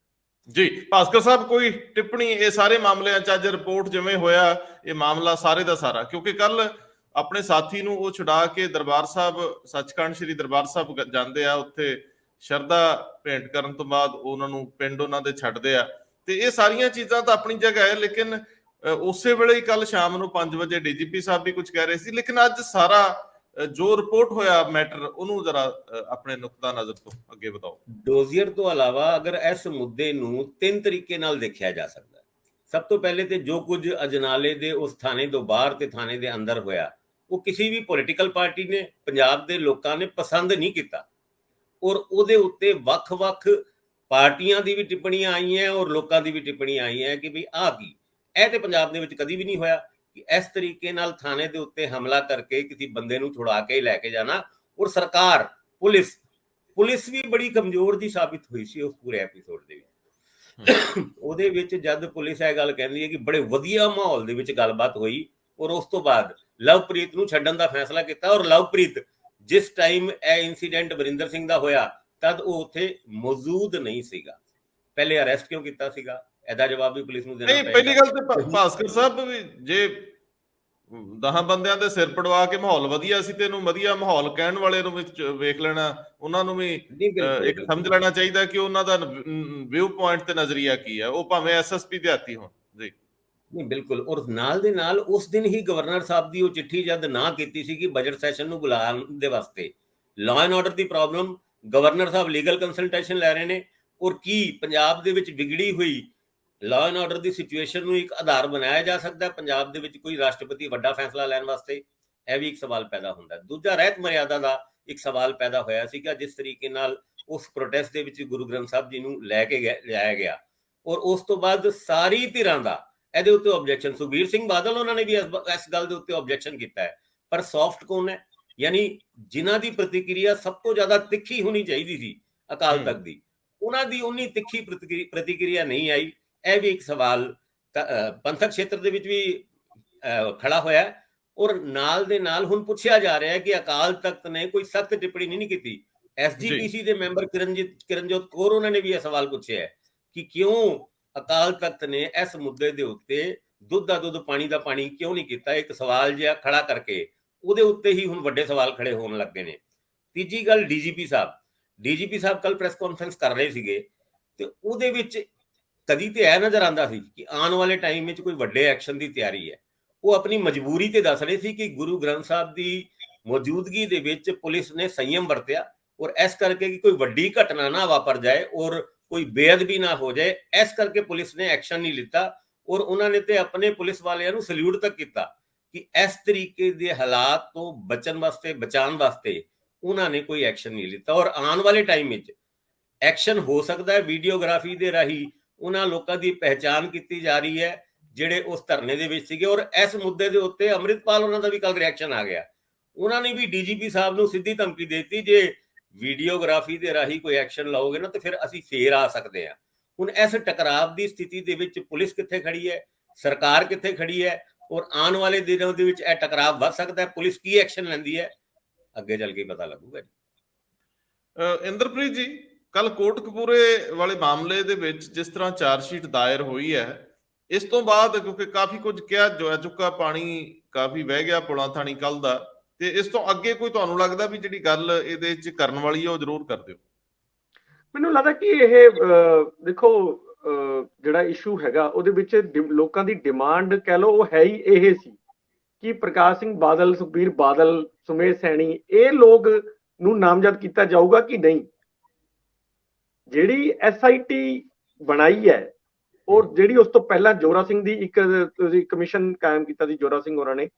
ਜੀ। ਭਾਸਕਰ ਸਾਹਿਬ, ਕੋਈ ਟਿੱਪਣੀ ਇਹ ਸਾਰੇ ਮਾਮਲਿਆਂ 'ਚ? ਅੱਜ ਰਿਪੋਰਟ ਜਿਵੇਂ ਹੋਇਆ, ਇਹ ਮਾਮਲਾ ਸਾਰੇ ਦਾ ਸਾਰਾ, ਕਿਉਂਕਿ ਕੱਲ ਆਪਣੇ ਸਾਥੀ ਨੂੰ ਉਹ ਛੁਡਾ ਕੇ ਦਰਬਾਰ ਸਾਹਿਬ, ਸੱਚਖੰਡ ਸ੍ਰੀ ਦਰਬਾਰ ਸਾਹਿਬ ਜਾਂਦੇ ਆ, ਉੱਥੇ ਸ਼ਰਧਾ ਭੇਂਟ ਕਰਨ ਤੋਂ ਬਾਅਦ ਉਹਨਾਂ ਨੂੰ ਪਿੰਡ ਉਹਨਾਂ ਦੇ ਛੱਡਦੇ ਆ, ਤੇ ਇਹ ਸਾਰੀਆਂ ਚੀਜ਼ਾਂ ਤਾਂ ਆਪਣੀ ਜਗ੍ਹਾ ਹੈ, ਲੇਕਿਨ ਉਸੇ ਵੇਲੇ ਹੀ ਕੱਲ ਸ਼ਾਮ ਨੂੰ 5 ਵਜੇ ਡੀਜੀਪੀ ਸਾਹਿਬ ਵੀ ਕੁਝ ਕਹਿ ਰਹੇ ਸੀ। ਲੇਕਿਨ ਅੱਜ ਸਾਰਾ ਜੋ ਰਿਪੋਰਟ ਹੋਇਆ ਮੈਟਰ, ਉਹਨੂੰ ਜਰਾ ਆਪਣੇ ਨੁਕਤਾ ਨਜ਼ਰ ਤੋਂ ਅੱਗੇ ਵਧਾਓ। ਡੋਜ਼ੀਅਰ ਤੋਂ ਇਲਾਵਾ ਅਗਰ ਇਸ ਮੁੱਦੇ ਨੂੰ 3 ਤਰੀਕੇ ਨਾਲ ਦੇਖਿਆ ਜਾ ਸਕਦਾ। ਸਭ ਤੋਂ ਪਹਿਲੇ ਤੇ ਜੋ ਕੁਝ ਅਜਨਾਲੇ ਦੇ ਉਸ ਥਾਣੇ ਤੋਂ ਬਾਹਰ ਤੇ ਥਾਣੇ ਦੇ ਅੰਦਰ ਹੋਇਆ, ਉਹ ਕਿਸੇ ਵੀ ਪੋਲੀਟੀਕਲ ਪਾਰਟੀ ਨੇ, ਪੰਜਾਬ ਦੇ ਲੋਕਾਂ ਨੇ ਪਸੰਦ ਨਹੀਂ ਕੀਤਾ, ਔਰ ਉਹਦੇ ਉੱਤੇ ਵੱਖ-ਵੱਖ ਪਾਰਟੀਆਂ ਦੀ ਵੀ ਟਿੱਪਣੀਆਂ ਆਈਆਂ ਔਰ ਲੋਕਾਂ ਦੀ ਵੀ ਟਿੱਪਣੀਆਂ ਆਈਆਂ ਕਿ ਵੀ ਆਹ ਕੀ, ਇਹ ਤੇ ਪੰਜਾਬ ਦੇ ਵਿੱਚ ਕਦੀ ਵੀ ਨਹੀਂ ਹੋਇਆ ਕਿ ਇਸ ਤਰੀਕੇ ਨਾਲ ਥਾਣੇ ਦੇ ਉੱਤੇ ਹਮਲਾ ਕਰਕੇ ਕਿਸੇ ਬੰਦੇ ਨੂੰ ਛੁਡਾ ਕੇ ਲੈ ਕੇ ਜਾਣਾ। ਔਰ ਸਰਕਾਰ, ਪੁਲਿਸ ਵੀ ਬੜੀ ਕਮਜ਼ੋਰ ਦੀ ਸਾਬਿਤ ਹੋਈ ਸੀ ਉਸ ਪੂਰੇ ਐਪੀਸੋਡ ਦੇ ਵਿੱਚ। ਉਹਦੇ ਵਿੱਚ ਜਦ ਪੁਲਿਸ ਇਹ ਗੱਲ ਕਹਿੰਦੀ ਹੈ ਕਿ ਬੜੇ ਵਧੀਆ ਮਾਹੌਲ ਦੇ ਵਿੱਚ ਗੱਲਬਾਤ ਹੋਈ, ਔਰ ਉਸ ਤੋਂ ਬਾਅਦ ਲਵਪ੍ਰੀਤ ਨੂੰ ਛੱਡਣ ਦਾ ਫੈਸਲਾ ਕੀਤਾ। ਔਰ ਲਵਪ੍ਰੀਤ ਜਿਸ ਟਾਈਮ ਇਹ ਇਨਸੀਡੈਂਟ ਵਰਿੰਦਰ ਸਿੰਘ ਦਾ ਹੋਇਆ ਤਦ ਉਹ ਉੱਥੇ ਮੌਜੂਦ ਨਹੀਂ ਸੀਗਾ। ਪਹਿਲੇ ਅਰੈਸਟ ਕਿਉਂ ਕੀਤਾ ਸੀਗਾ, ਇਹਦਾ ਜਵਾਬ ਵੀ ਪੁਲਿਸ ਨੂੰ ਦੇਣਾ ਨਹੀਂ, ਪਏਗਾ। ਪਹਿਲੀ ਗੱਲ ਤੇ ਭਾਸਕਰ ਸਾਹਿਬ ਵੀ ਜੇ 10 ਬੰਦਿਆਂ ਦੇ ਸਿਰ ਪੜਵਾ ਕੇ ਮਾਹੌਲ ਵਧੀਆ ਸੀ ਤੇ ਇਹਨੂੰ ਵਧੀਆ ਮਾਹੌਲ ਕਹਿਣ ਵਾਲੇ ਨੂੰ ਵੀ ਵੇਖ ਲੈਣਾ, ਉਹਨਾਂ ਨੂੰ ਵੀ ਇੱਕ ਸਮਝ ਲੈਣਾ ਚਾਹੀਦਾ ਕਿ ਉਹਨਾਂ ਦਾ ਵਿਊ ਪੁਆਇੰਟ ਤੇ ਨਜ਼ਰੀਆ ਕੀ ਹੈ, ਉਹ ਭਾਵੇਂ ਐਸਐਸਪੀ ਦਿਹਾਤੀ ਹੋਣ ਜੀ। ਨਹੀਂ, ਬਿਲਕੁਲ। ਔਰ ਨਾਲ ਦੇ ਨਾਲ ਉਸ ਦਿਨ ਹੀ ਗਵਰਨਰ ਸਾਹਿਬ ਦੀ ਉਹ ਚਿੱਠੀ ਜਦ ਨਾ ਕੀਤੀ ਸੀ ਕਿ ਬਜਟ ਸੈਸ਼ਨ ਨੂੰ ਬੁਲਾਉਣ ਦੇ ਵਾਸਤੇ, law and order the problem, governor Sahib legal consultation ਲੈ ਰਹੇ ਨੇ, ਔਰ ਕੀ ਪੰਜਾਬ ਦੇ ਵਿੱਚ ਵਿਗੜੀ ਹੋਈ law and order the situation ਨੂੰ ਇੱਕ ਆਧਾਰ ਬਣਾਇਆ ਜਾ ਸਕਦਾ ਪੰਜਾਬ ਦੇ ਵਿੱਚ ਕੋਈ ਰਾਸ਼ਟਰਪਤੀ ਵੱਡਾ ਫੈਸਲਾ ਲੈਣ ਵਾਸਤੇ? ਇਹ ਵੀ ਇੱਕ ਸਵਾਲ ਪੈਦਾ ਹੁੰਦਾ। ਦੂਜਾ, ਰਹਿਤ ਮਰਿਆਦਾ ਦਾ ਇੱਕ ਸਵਾਲ ਪੈਦਾ ਹੋਇਆ ਸੀਗਾ, ਜਿਸ ਤਰੀਕੇ ਨਾਲ ਉਸ ਪ੍ਰੋਟੈਸਟ ਦੇ ਵਿੱਚ ਗੁਰੂ ਗ੍ਰੰਥ ਸਾਹਿਬ ਜੀ ਨੂੰ ਲਿਆਇਆ ਗਿਆ, ਔਰ ਉਸ ਤੋਂ ਬਾਅਦ ਸਾਰੀ ਧਿਰਾਂ ਦਾ ਇਹਦੇ ਉੱਤੇ ਆਬਜੈਕਸ਼ਨ। ਸੁਖਬੀਰ ਸਿੰਘ ਬਾਦਲ ਉਹਨਾਂ ਨੇ ਵੀ ਇਸ ਗੱਲ ਦੇ ਉੱਤੇ ਆਬਜੈਕਸ਼ਨ ਕੀਤਾ ਹੈ, ਪਰ ਸੌਫਟ ਕੌਣ ਹੈ? ਯਾਨੀ ਜਿਨ੍ਹਾਂ ਦੀ ਪ੍ਰਤੀਕਿਰਿਆ ਸਭ ਤੋਂ ਜ਼ਿਆਦਾ ਤਿੱਖੀ ਹੋਣੀ ਚਾਹੀਦੀ ਸੀ ਅਕਾਲ ਤਖਤ ਦੀ, ਉਹਨਾਂ ਦੀ ਉਨੀ ਤਿੱਖੀ ਪ੍ਰਤੀਕਿਰਿਆ ਨਹੀਂ ਆਈ। ਇਹ ਵੀ ਇੱਕ ਸਵਾਲ ਪੰਥਕ ਖੇਤਰ ਦੇ ਵਿੱਚ ਵੀ ਖੜਾ ਹੋਇਆ। ਔਰ ਨਾਲ ਦੇ ਨਾਲ ਹੁਣ ਪੁੱਛਿਆ ਜਾ ਰਿਹਾ ਹੈ ਕਿ ਅਕਾਲ ਤਖਤ ਨੇ ਕੋਈ ਸਖਤ ਟਿੱਪਣੀ ਨਹੀਂ ਕੀਤੀ। ਐਸਜੀਪੀਸੀ ਦੇ ਮੈਂਬਰ ਕਿਰਨਜੋਤ ਕੌਰ ਉਹਨਾਂ ਨੇ ਵੀ ਇਹ ਸਵਾਲ ਪੁੱਛਿਆ ਹੈ ਕਿ ਕਿਉਂ ਅਕਾਲ ਤਖਤ ਨੇ ਇਸ ਮੁੱਦੇ ਦੇ ਉੱਤੇ ਦੁੱਧ ਦਾ ਦੁੱਧ ਪਾਣੀ ਦਾ ਪਾਣੀ ਕਿਉਂ ਨਹੀਂ ਕੀਤਾ। ਇੱਕ ਸਵਾਲ ਜਿਹਾ ਖੜਾ ਕਰਕੇ ਉਹਦੇ ਉੱਤੇ ਹੀ ਹੁਣ ਵੱਡੇ ਸਵਾਲ ਖੜੇ ਹੋਣ ਲੱਗੇ ਨੇ। ਤੀਜੀ ਗੱਲ, ਡੀਜੀਪੀ ਸਾਹਿਬ ਕੱਲ ਪ੍ਰੈਸ ਕਾਨਫਰੰਸ ਕਰ ਰਹੇ ਸੀਗੇ ਤੇ ਉਹਦੇ ਵਿੱਚ ਕਦੀ ਤੇ ਇਹ ਨਜ਼ਰ ਆਉਂਦਾ ਸੀ ਕਿ ਆਉਣ ਵਾਲੇ ਟਾਈਮ ਵਿੱਚ ਕੋਈ ਵੱਡੇ ਐਕਸ਼ਨ ਦੀ ਤਿਆਰੀ ਹੈ। ਉਹ ਆਪਣੀ ਮਜਬੂਰੀ ਤੇ ਦੱਸ ਰਹੇ ਸੀ ਕਿ ਗੁਰੂ ਗ੍ਰੰਥ ਸਾਹਿਬ ਦੀ ਮੌਜੂਦਗੀ ਦੇ ਵਿੱਚ ਪੁਲਿਸ ਨੇ ਸੰਯਮ ਵਰਤਿਆ, ਔਰ ਇਸ ਕਰਕੇ ਕਿ ਕੋਈ ਵੱਡੀ ਘਟਨਾ ਨਾ ਵਾਪਰ ਜਾਏ ਔਰ ਕੋਈ ਬੇਅਦਬੀ ਨਾ ਹੋ ਜਾਏ, ਇਸ ਕਰਕੇ ਪੁਲਿਸ ਨੇ ਐਕਸ਼ਨ ਨਹੀਂ ਲਿੱਤਾ। ਔਰ ਉਹਨਾਂ ਨੇ ਤੇ ਆਪਣੇ ਪੁਲਿਸ ਵਾਲਿਆਂ ਨੂੰ ਸਲੂਟ ਤੱਕ ਕੀਤਾ ਕਿ ਇਸ ਤਰੀਕੇ ਦੇ ਹਾਲਾਤ ਤੋਂ ਬਚਾਉਣ ਵਾਸਤੇ ਉਹਨਾਂ ਨੇ ਕੋਈ ਐਕਸ਼ਨ ਨਹੀਂ ਲਿੱਤਾ। ਔਰ ਆਉਣ ਵਾਲੇ ਟਾਈਮ ਵਿੱਚ ਐਕਸ਼ਨ ਹੋ ਸਕਦਾ ਹੈ। ਵੀਡੀਓਗ੍ਰਾਫੀ ਦੇ ਰਾਹੀਂ ਉਹਨਾਂ ਲੋਕਾਂ ਦੀ ਪਹਿਚਾਣ ਕੀਤੀ ਜਾ ਰਹੀ ਹੈ ਜਿਹੜੇ ਉਸ ਧਰਨੇ ਦੇ ਵਿੱਚ ਸੀਗੇ। ਔਰ ਇਸ ਮੁੱਦੇ ਦੇ ਉੱਤੇ ਅੰਮ੍ਰਿਤਪਾਲ ਉਹਨਾਂ ਦਾ ਵੀ ਕੱਲ ਰਿਐਕਸ਼ਨ ਆ ਗਿਆ। ਉਹਨਾਂ ਨੇ ਵੀ ਡੀਜੀਪੀ ਸਾਹਿਬ ਨੂੰ ਸਿੱਧੀ ਧਮਕੀ ਦੇ ਦਿੱਤੀ, ਜੇ ਵੀਡੀਓਗ੍ਰਾਫੀ ਦੇ ਰਾਹੀਂ ਕੋਈ ਐਕਸ਼ਨ ਲਓਗੇ ਨਾ ਤਾਂ ਫਿਰ ਅਸੀਂ ਫੇਰ ਆ ਸਕਦੇ ਹਾਂ। ਹੁਣ ਇਸ ਟਕਰਾਵ ਦੀ ਸਥਿਤੀ ਦੇ ਵਿੱਚ ਪੁਲਿਸ ਕਿੱਥੇ ਖੜੀ ਹੈ, ਸਰਕਾਰ ਕਿੱਥੇ ਖੜੀ ਹੈ, ਔਰ ਆਉਣ ਵਾਲੇ ਦਿਨਾਂ ਦੇ ਵਿੱਚ ਇਹ ਟਕਰਾਵ ਵੱਧ ਸਕਦਾ ਹੈ। ਪੁਲਿਸ ਕੀ ਐਕਸ਼ਨ ਲੈਂਦੀ ਹੈ, ਅੱਗੇ ਚੱਲ ਕੇ ਪਤਾ ਲੱਗੂਗਾ ਜੀ। ਇੰਦਰਪ੍ਰੀਤ ਜੀ, ਕੱਲ ਕੋਟਕਪੂਰੇ ਵਾਲੇ ਮਾਮਲੇ ਦੇ ਵਿੱਚ ਜਿਸ ਤਰ੍ਹਾਂ ਚਾਰਜਸ਼ੀਟ ਦਾਇਰ ਹੋਈ ਹੈ, ਇਸ ਤੋਂ ਬਾਅਦ ਕਿਉਂਕਿ ਕਾਫੀ ਕੁਝ ਕਿਹਾ ਜਾ ਚੁੱਕਾ, ਪਾਣੀ ਕਾਫੀ ਵਹਿ ਗਿਆ ਪੁਲਾਂ ਥਾਣੀ ਕੱਲ ਦਾ, ਤੇ ਇਸ ਤੋਂ ਅੱਗੇ ਕੋਈ ਤੁਹਾਨੂੰ ਲੱਗਦਾ ਵੀ ਜਿਹੜੀ ਗੱਲ ਇਹਦੇ ਵਿੱਚ ਕਰਨ ਵਾਲੀ ਹੈ ਉਹ ਜ਼ਰੂਰ ਕਰ ਦਿਓ? ਮੈਨੂੰ ਲੱਗਦਾ ਕਿ ਇਹ ਦੇਖੋ ਜਿਹੜਾ ਇਸ਼ੂ ਹੈਗਾ ਉਹਦੇ ਵਿੱਚ ਲੋਕਾਂ ਦੀ ਡਿਮਾਂਡ ਕਹਿ ਲਓ ਉਹ ਹੈ ਹੀ ਇਹ ਸੀ ਕਿ ਪ੍ਰਕਾਸ਼ ਸਿੰਘ ਬਾਦਲ, ਸੁਖਬੀਰ ਬਾਦਲ, ਸੁਮੇਧ ਸੈਣੀ, ਇਹ ਲੋਕ ਨੂੰ ਨਾਮਜ਼ਦ ਕੀਤਾ ਜਾਊਗਾ ਕਿ ਨਹੀਂ। ਜਿਹੜੀ ਐਸਆਈਟੀ ਬਣਾਈ ਹੈ ਔਰ ਜਿਹੜੀ ਉਸ ਤੋਂ ਪਹਿਲਾਂ ਜੋਰਾ ਸਿੰਘ ਦੀ ਇੱਕ ਕਮਿਸ਼ਨ ਕਾਇਮ ਕੀਤਾ ਸੀ ਜੋਰਾ ਸਿੰਘ ਹੋਰਾਂ ਨੇ,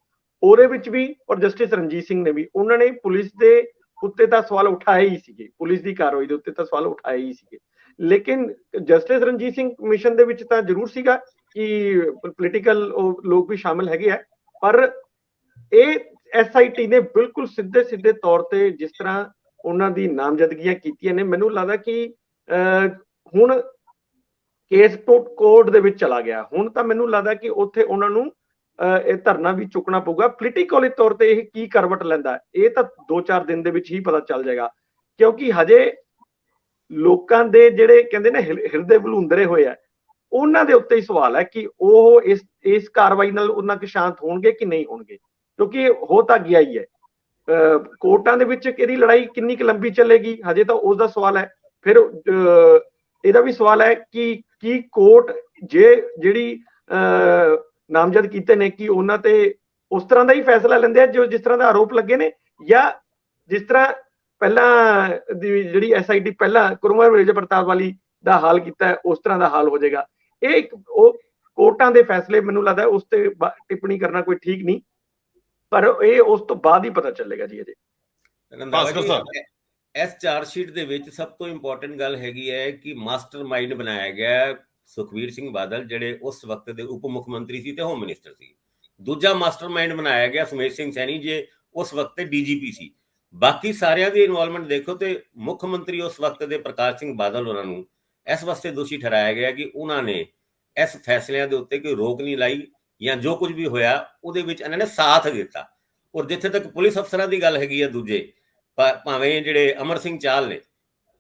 ਉਹਦੇ ਵਿੱਚ ਵੀ ਔਰ ਜਸਟਿਸ ਰਣਜੀਤ ਸਿੰਘ ਨੇ ਵੀ, ਉਹਨਾਂ ਨੇ ਪੁਲਿਸ ਦੇ ਉੱਤੇ ਤਾਂ ਸਵਾਲ ਉਠਾਏ ਹੀ ਸੀਗੇ, ਪੁਲਿਸ ਦੀ ਕਾਰਵਾਈ ਦੇ ਉੱਤੇ ਤਾਂ ਸਵਾਲ ਉਠਾਏ ਹੀ ਸੀਗੇ। ਲੇਕਿਨ ਜਸਟਿਸ ਰਣਜੀਤ ਸਿੰਘ ਕਮਿਸ਼ਨ ਦੇ ਵਿੱਚ ਤਾਂ ਜ਼ਰੂਰ ਸੀਗਾ ਕਿ ਪੋਲੀਟੀਕਲ ਲੋਕ ਵੀ ਸ਼ਾਮਿਲ ਹੈਗੇ ਆ, ਪਰ ਇਹ ਐਸਆਈਟੀ ਨੇ ਬਿਲਕੁਲ ਸਿੱਧੇ ਤੌਰ ਤੇ ਜਿਸ ਤਰ੍ਹਾਂ ਉਹਨਾਂ ਦੀ ਨਾਮਜ਼ਦਗੀਆਂ ਕੀਤੀਆਂ ਨੇ, ਮੈਨੂੰ ਲੱਗਦਾ ਕਿ ਹੁਣ ਕੇਸ ਕੋਰਟ ਦੇ ਵਿੱਚ ਚਲਾ ਗਿਆ। ਹੁਣ ਤਾਂ ਮੈਨੂੰ ਲੱਗਦਾ ਕਿ ਉੱਥੇ ਉਹਨਾਂ ਨੂੰ ਇਹ ਧਰਨਾ ਵੀ ਚੁੱਕਣਾ ਪਊਗਾ। ਪੋਲੀਟੀਕਲੀ ਤੌਰ ਤੇ ਇਹ ਕੀ ਕਰਵਟ ਲੈਂਦਾ ਇਹ ਤਾਂ 2-4 ਦਿਨ ਦੇ ਵਿੱਚ ਹੀ ਪਤਾ ਚੱਲ ਜਾਏਗਾ, ਕਿਉਂਕਿ ਹਜੇ ਲੋਕਾਂ ਦੇ ਜਿਹੜੇ ਕਹਿੰਦੇ ਨੇ ਹਿਰਦੇ ਬਲੂੰਦਰੇ ਹੋਏ ਆ, ਉਹਨਾਂ ਦੇ ਉੱਤੇ ਹੀ ਸਵਾਲ ਹੈ ਕਿ ਉਹ ਇਸ ਕਾਰਵਾਈ ਨਾਲ ਉਹਨਾਂ ਕੇ ਸ਼ਾਂਤ ਹੋਣਗੇ ਕਿ ਨਹੀਂ ਹੋਣਗੇ, ਕਿਉਂਕਿ ਹੋ ਤਾਂ ਗਿਆ ਹੀ ਹੈ। ਕੋਰਟਾਂ ਦੇ ਵਿੱਚ ਇਹਦੀ ਲੜਾਈ ਕਿੰਨੀ ਕੁ ਲੰਬੀ ਚੱਲੇਗੀ ਹਜੇ ਤਾਂ ਉਸ ਦਾ ਸਵਾਲ ਹੈ। ਫਿਰ ਇਹਦਾ ਵੀ ਸਵਾਲ ਹੈ ਕਿ ਕੀ ਕੋਰਟ ਜਿਹੜੀ ਨਾਮਜ਼ਦ ਕੀਤੇ ਨੇ ਕਿ ਉਹਨਾਂ ਤੇ ਉਸ ਤਰ੍ਹਾਂ ਦਾ ਹੀ ਫੈਸਲਾ ਲੈਂਦੇ ਆ ਜਿਸ ਤਰ੍ਹਾਂ ਦਾ ਆਰੋਪ ਲੱਗੇ ਨੇ, ਜਾਂ ਜਿਸ ਤਰ੍ਹਾਂ ਪਹਿਲਾਂ ਦੀ ਜਿਹੜੀ SIT ਪਹਿਲਾਂ ਕੁਮਾਰ ਵਿਜੇ ਪ੍ਰਤਾਪ ਵਾਲੀ ਦਾ ਹਾਲ ਕੀਤਾ ਉਸ ਤਰ੍ਹਾਂ ਦਾ ਹਾਲ ਹੋ ਜਾਏਗਾ। ਇਹ ਉਹ ਕੋਰਟਾਂ ਦੇ ਫੈਸਲੇ, ਮੈਨੂੰ ਲੱਗਦਾ ਉਸ ਤੇ ਟਿੱਪਣੀ ਕਰਨਾ ਕੋਈ ਠੀਕ ਨਹੀਂ, ਪਰ ਇਹ ਉਸ ਤੋਂ ਬਾਅਦ ਹੀ ਪਤਾ ਚੱਲੇਗਾ ਜੀ। ਅਜੇ ਇਸ ਚਾਰਜ ਸ਼ੀਟ ਦੇ ਵਿੱਚ ਸਭ ਤੋਂ ਇੰਪੋਰਟੈਂਟ ਗੱਲ ਹੈਗੀ ਹੈ ਕਿ ਮਾਸਟਰ ਮਾਈਂਡ ਬਣਾਇਆ ਗਿਆ ਸੁਖਬੀਰ ਸਿੰਘ ਬਾਦਲ, ਜਿਹੜੇ ਉਸ ਵਕਤ ਦੇ ਉਪ ਮੁੱਖ ਮੰਤਰੀ ਸੀ ਤੇ ਹੋਮ ਮਿਨਿਸਟਰ ਸੀ। ਦੂਜਾ ਮਾਸਟਰ ਮਾਈਂਡ ਬਣਾਇਆ ਗਿਆ ਸੁਮੇਸ਼ ਸਿੰਘ ਸੈਣੀ, ਜੇ ਉਸ ਵਕਤ DGP ਸੀ। ਬਾਕੀ ਸਾਰਿਆਂ ਦੀ ਇਨਵੋਲਵਮੈਂਟ ਦੇਖੋ ਤੇ ਮੁੱਖ ਮੰਤਰੀ ਉਸ ਵਕਤ ਦੇ ਪ੍ਰਕਾਸ਼ ਸਿੰਘ ਬਾਦਲ ਉਹਨਾਂ ਨੂੰ ਇਸ ਵਾਸਤੇ ਦੋਸ਼ੀ ਠਹਿਰਾਇਆ ਗਿਆ ਕਿ ਉਹਨਾਂ ਨੇ ਇਸ ਫੈਸਲਿਆਂ ਦੇ ਉੱਤੇ ਕੋਈ ਰੋਕ ਨਹੀਂ ਲਾਈ, ਜਾਂ ਜੋ ਕੁਝ ਵੀ ਹੋਇਆ ਉਹਦੇ ਵਿੱਚ ਇਹਨਾਂ ਨੇ ਸਾਥ ਦਿੱਤਾ। ਔਰ ਜਿੱਥੇ ਤੱਕ ਪੁਲਿਸ ਅਫਸਰਾਂ ਦੀ ਗੱਲ ਹੈਗੀ ਹੈ, ਦੂਜੇ ਭਾਵੇਂ ਜਿਹੜੇ ਅਮਰ ਸਿੰਘ ਚਾਹਲ ਨੇ,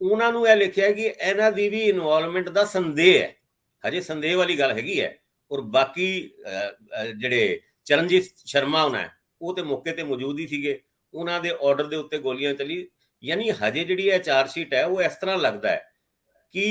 ਉਹਨਾਂ ਨੂੰ ਇਹ ਲਿਖਿਆ ਕਿ ਇਹਨਾਂ ਦੀ ਵੀ ਇਨਵੋਲਵਮੈਂਟ ਦਾ ਸੰਦੇਹ ਹੈ, ਹਜੇ ਸੰਦੇਹ ਵਾਲੀ ਗੱਲ ਹੈਗੀ ਹੈ। ਔਰ ਬਾਕੀ ਜਿਹੜੇ ਚਰਨਜੀਤ ਸ਼ਰਮਾ ਹੋਣਾ, ਉਹ ਤੇ ਮੌਕੇ ਤੇ ਮੌਜੂਦ ਹੀ ਸੀਗੇ, ਉਹਨਾਂ ਦੇ ਆਰਡਰ ਦੇ ਉੱਤੇ ਗੋਲੀਆਂ ਚੱਲੀ। ਯਾਨੀ ਹਜੇ ਜਿਹੜੀ ਇਹ ਚਾਰਜ ਸ਼ੀਟ ਹੈ ਉਹ ਇਸ ਤਰ੍ਹਾਂ ਲੱਗਦਾ ਹੈ ਕਿ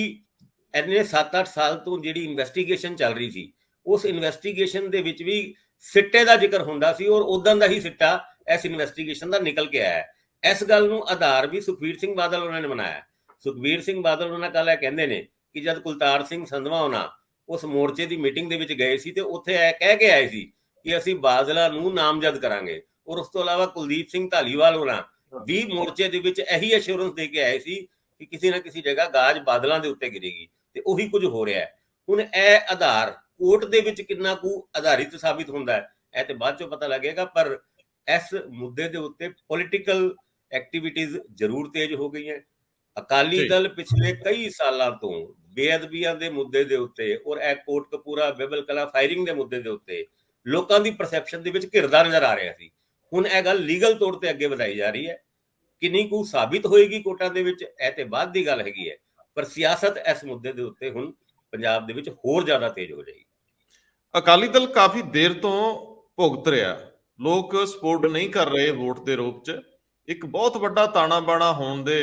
ਇੰਨੇ 7-8 ਸਾਲ ਤੋਂ ਜਿਹੜੀ ਇਨਵੈਸਟੀਗੇਸ਼ਨ ਚੱਲ ਰਹੀ ਸੀ, ਉਸ ਇਨਵੈਸਟੀਗੇਸ਼ਨ ਦੇ ਵਿੱਚ ਵੀ ਸਿੱਟੇ ਦਾ ਜ਼ਿਕਰ ਹੁੰਦਾ ਸੀ, ਔਰ ਉਦਾਂ ਦਾ ਹੀ ਸਿੱਟਾ ਇਸ ਇਨਵੈਸਟੀਗੇਸ਼ਨ ਦਾ ਨਿਕਲ ਕੇ ਆਇਆ ਹੈ। ਇਸ ਗੱਲ ਨੂੰ ਆਧਾਰ ਵੀ ਸੁਖਬੀਰ ਸਿੰਘ ਬਾਦਲ ਉਹਨਾਂ ਨੇ ਬਣਾਇਆ। ਸੁਖਬੀਰ ਸਿੰਘ ਬਾਦਲ ਉਹਨਾਂ ਕੱਲ ਇਹ ਕਹਿੰਦੇ ਨੇ ਕਿ ਜਦ ਕੁਲਤਾਰ ਸਿੰਘ ਸੰਧਵਾ ਹੋਣਾ ਉਸ ਮੋਰਚੇ ਦੀ ਮੀਟਿੰਗ ਦੇ ਵਿੱਚ ਗਏ ਸੀ ਤੇ ਉੱਥੇ ਇਹ ਕਹਿ ਕੇ ਆਏ ਸੀ ਕਿ ਅਸੀਂ ਬਾਦਲਾਂ ਨੂੰ ਨਾਮਜ਼ਦ ਕਰਾਂਗੇ। ਔਰ ਉਸ ਤੋਂ ਇਲਾਵਾ ਕੁਲਦੀਪ ਸਿੰਘ ਧਾਲੀਵਾਲ ਹੋਣਾ ਵੀ ਮੋਰਚੇ ਦੇ ਵਿੱਚ ਇਹੀ ਅਸ਼ੋਰੈਂਸ ਦੇ ਕੇ ਆਏ ਸੀ ਕਿ ਕਿਸੇ ਨਾ ਕਿਸੇ ਜਗ੍ਹਾ ਗਾਜ ਬਾਦਲਾਂ ਦੇ ਉੱਤੇ ਗਿਰੇਗੀ, ਤੇ ਉਹੀ ਕੁਝ ਹੋ ਰਿਹਾ ਹੈ। ਹੁਣ ਇਹ ਆਧਾਰ ਕੋਰਟ ਦੇ ਵਿੱਚ ਕਿੰਨਾ ਕੁ ਆਧਾਰਿਤ ਸਾਬਿਤ ਹੁੰਦਾ ਹੈ ਇਹ ਤੇ ਬਾਅਦ ਚੋਂ ਪਤਾ ਲੱਗੇਗਾ, ਪਰ ਇਸ ਮੁੱਦੇ ਦੇ ਉੱਤੇ ਪੋਲੀਟੀਕਲ ਐਕਟੀਵਿਟੀਜ਼ ਜ਼ਰੂਰ ਤੇਜ਼ ਹੋ ਗਈਆਂ। ਅਕਾਲੀ ਦਲ ਪਿਛਲੇ ਕਈ ਸਾਲਾਂ ਤੋਂ ਬੇਅਦਬੀਆਂ ਦੇ ਮੁੱਦੇ ਦੇ ਉੱਤੇ ਔਰ ਇਹ ਕੋਟ ਕਪੂਰਾ ਬਿਬਲ ਕਲਾ ਫਾਇਰਿੰਗ ਦੇ ਮੁੱਦੇ ਦੇ ਉੱਤੇ ਲੋਕਾਂ ਦੀ ਪਰਸੈਪਸ਼ਨ ਦੇ ਵਿੱਚ ਘਿਰਦਾ ਨਜ਼ਰ ਆ ਰਿਹਾ ਸੀ। ਹੁਣ ਇਹ ਗੱਲ ਲੀਗਲ ਤੌਰ ਤੇ ਅੱਗੇ ਵਧਾਈ ਜਾ ਰਹੀ ਹੈ। ਕਿੰਨੀ ਕੁ ਸਾਬਿਤ ਹੋਏਗੀ ਕੋਰਟਾਂ ਦੇ ਵਿੱਚ ਇਹ ਤੇ ਬਾਅਦ ਦੀ ਗੱਲ ਹੈਗੀ ਹੈ, ਪਰ ਸਿਆਸਤ ਇਸ ਮੁੱਦੇ ਦੇ ਉੱਤੇ ਹੁਣ ਪੰਜਾਬ ਦੇ ਵਿੱਚ ਹੋਰ ਜ਼ਿਆਦਾ ਤੇਜ਼ ਹੋ ਜਾਏਗੀ। ਅਕਾਲੀ ਦਲ ਕਾਫੀ ਦੇਰ ਤੋਂ ਭੁਗਤ ਰਿਹਾ, ਲੋਕ ਸਪੋਰਟ ਨਹੀਂ ਕਰ ਰਹੇ ਵੋਟ ਦੇ ਰੂਪ 'ਚ। ਇੱਕ ਬਹੁਤ ਵੱਡਾ ਤਾਣਾ ਬਾਣਾ ਹੋਣ ਦੇ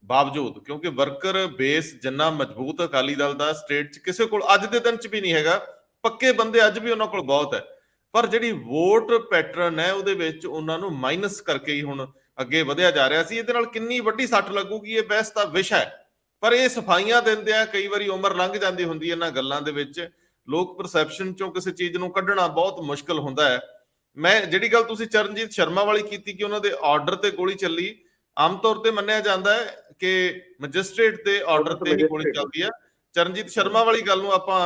ਬਾਵਜੂਦ, ਕਿਉਂਕਿ ਵਰਕਰ ਬੇਸ ਜਿੰਨਾ ਮਜ਼ਬੂਤ ਅਕਾਲੀ ਦਲ ਦਾ ਸਟੇਟ 'ਚ ਕਿਸੇ ਕੋਲ ਅੱਜ ਦੇ ਦਿਨ 'ਚ ਵੀ ਨਹੀਂ ਹੈਗਾ, ਪੱਕੇ ਬੰਦੇ ਅੱਜ ਵੀ ਉਹਨਾਂ ਕੋਲ ਬਹੁਤ ਹੈ, ਪਰ ਜਿਹੜੀ ਵੋਟ ਪੈਟਰਨ ਹੈ ਉਹਦੇ ਵਿੱਚ ਉਹਨਾਂ ਨੂੰ ਮਾਈਨਸ ਕਰਕੇ ਹੀ ਹੁਣ ਅੱਗੇ ਵਧਿਆ ਜਾ ਰਿਹਾ ਸੀ। ਇਹਦੇ ਨਾਲ ਕਿੰਨੀ ਵੱਡੀ ਸੱਟ ਲੱਗੂਗੀ ਇਹ ਬਹਿਸ ਦਾ ਵਿਸ਼ਾ ਹੈ, ਪਰ ਇਹ ਸਫਾਈਆਂ ਦਿੰਦੇ ਆ ਕਈ ਵਾਰੀ ਉਮਰ ਲੰਘ ਜਾਂਦੀ ਹੁੰਦੀ ਇਹਨਾਂ ਗੱਲਾਂ ਦੇ ਵਿੱਚ। ਲੋਕ ਪਰਸੈਪਸ਼ਨ ਚੋਂ ਕਿਸੇ ਚੀਜ਼ ਨੂੰ ਕੱਢਣਾ ਬਹੁਤ ਮੁਸ਼ਕਲ ਹੁੰਦਾ ਹੈ। ਮੈਂ ਜਿਹੜੀ ਗੱਲ ਤੁਸੀਂ ਚਰਨਜੀਤ ਸ਼ਰਮਾ ਵਾਲੀ ਕੀਤੀ ਕਿ ਉਹਨਾਂ ਦੇ ਆਰਡਰ ਤੇ ਗੋਲੀ ਚੱਲੀ, ਆਮ ਤੌਰ ਤੇ ਮੰਨਿਆ ਜਾਂਦਾ ਹੈ ਕਿ ਮੈਜਿਸਟ੍ਰੇਟ ਦੇ ਆਰਡਰ ਤੇ ਹੀ ਗੋਲੀ ਚੱਲਦੀ ਹੈ। ਚਰਨਜੀਤ ਸ਼ਰਮਾ ਵਾਲੀ ਗੱਲ ਨੂੰ ਆਪਾਂ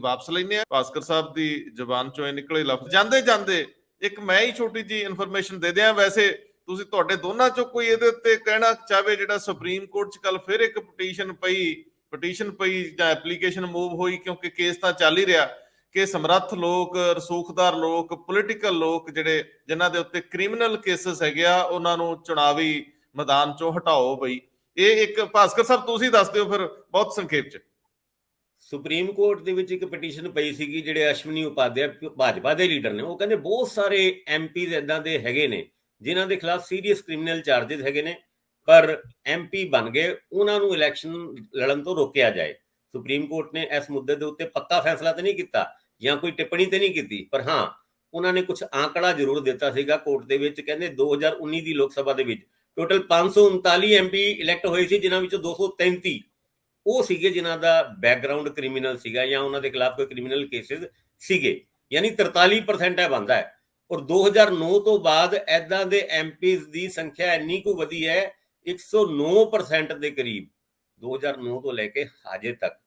ਵਾਪਸ ਲੈਂਦੇ ਆ। ਭਾਸਕਰ ਸਾਹਿਬ ਦੀ ਜ਼ੁਬਾਨ ਚੋਂ ਇਹ ਨਿਕਲੇ ਲਫ਼ਜ਼ ਜਾਂਦੇ ਜਾਂਦੇ ਇੱਕ ਮੈਂ ਹੀ ਛੋਟੀ ਜੀ ਇਨਫੋਰਮੇਸ਼ਨ ਦੇ ਦਿਆਂ। ਵੈਸੇ ਤੁਸੀਂ ਤੁਹਾਡੇ ਦੋਨਾਂ ਚੋਂ ਕੋਈ ਇਹਦੇ ਉੱਤੇ ਕਹਿਣਾ ਚਾਹਵੇ, ਜਿਹੜਾ ਸੁਪਰੀਮ ਕੋਰਟ 'ਚ ਕੱਲ ਫਿਰ ਇੱਕ ਪਟੀਸ਼ਨ ਪਈ ਜਾਂ ਐਪਲੀਕੇਸ਼ਨ ਮੂਵ ਹੋਈ, ਕਿਉਂਕਿ ਕੇਸ ਤਾਂ ਚੱਲ ਹੀ ਰਿਹਾ ਕਿ ਸਮਰੱਥ ਲੋਕ, ਰਸੂਖਦਾਰ ਲੋਕ, ਪੋਲੀਟੀਕਲ ਲੋਕ ਜਿਹੜੇ ਜਿਨ੍ਹਾਂ ਦੇ ਉੱਤੇ ਕ੍ਰਿਮੀਨਲ ਕੇਸਿਸ ਹੈਗੇ ਆ, ਉਹਨਾਂ ਨੂੰ ਚੁਣਾਵੀ ਮੈਦਾਨ ਚੋਂ ਹਟਾਓ। ਬਈ ਇਹ ਇੱਕ ਭਾਸਕਰ ਸਾਹਿਬ ਤੁਸੀਂ ਦੱਸ ਦਿਓ ਫਿਰ ਬਹੁਤ ਸੰਖੇਪ 'ਚ। ਸੁਪਰੀਮ ਕੋਰਟ ਦੇ ਵਿੱਚ ਇੱਕ ਪਟੀਸ਼ਨ ਪਈ ਸੀਗੀ, ਜਿਹੜੇ ਅਸ਼ਵਨੀ ਉਪਾਧਿਆਏ ਭਾਜਪਾ ਦੇ ਲੀਡਰ ਨੇ, ਉਹ ਕਹਿੰਦੇ ਬਹੁਤ ਸਾਰੇ MPs ਇਦਾਂ ਦੇ ਹੈਗੇ ਨੇ ਜਿਨ੍ਹਾਂ ਦੇ ਖਿਲਾਫ ਸੀਰੀਅਸ ਕ੍ਰਿਮੀਨਲ ਚਾਰजेस ਹੈਗੇ ਨੇ, ਪਰ MP ਬਣ ਗਏ, ਉਹਨਾਂ ਨੂੰ ਇਲੈਕਸ਼ਨ ਲੜਨ ਤੋਂ ਰੋਕਿਆ ਜਾਏ। ਸੁਪਰੀਮ ਕੋਰਟ ਨੇ ਇਸ ਮੁੱਦੇ ਦੇ ਉੱਤੇ ਪੱਕਾ ਫੈਸਲਾ ਤਾਂ ਨਹੀਂ ਕੀਤਾ ਜਾਂ ਕੋਈ ਟਿੱਪਣੀ ਤੇ ਨਹੀਂ ਕੀਤੀ, ਪਰ ਹਾਂ ਉਹਨਾਂ ਨੇ ਕੁਝ ਆંકੜਾ ਜ਼ਰੂਰ ਦਿੱਤਾ ਸੀਗਾ ਕੋਰਟ ਦੇ ਵਿੱਚ। ਕਹਿੰਦੇ 2019 ਦੀ ਲੋਕ ਸਭਾ ਦੇ ਵਿੱਚ ਟੋਟਲ 539 MP ਇਲੈਕਟ ਹੋਏ ਸੀ, ਜਿਨ੍ਹਾਂ ਵਿੱਚੋਂ 233 ਉਹ ਸੀਗੇ ਜਿਨ੍ਹਾਂ ਦਾ ਬੈਕਗ੍ਰਾਉਂਡ ਕ੍ਰਿਮੀਨਲ ਸੀਗਾ ਜਾਂ ਉਹਨਾਂ ਦੇ ਖਿਲਾਫ ਕੋਈ ਕ੍ਰਿਮੀਨਲ ਕੇਸਿਸ ਸੀਗੇ, ਯਾਨੀ 43% ਹੈ ਬਣਦਾ ਹੈ। ਔਰ 2009 ਤੋਂ ਬਾਅਦ ਐਦਾਂ ਦੇ MPs ਦੀ ਸੰਖਿਆ ਇੰਨੀ ਕੁ ਵਧੀ ਹੈ 109% ਦੇ ਕਰੀਬ। 2009 ਤੋਂ ਲੈ ਕੇ ਹਜੇ ਤੱਕ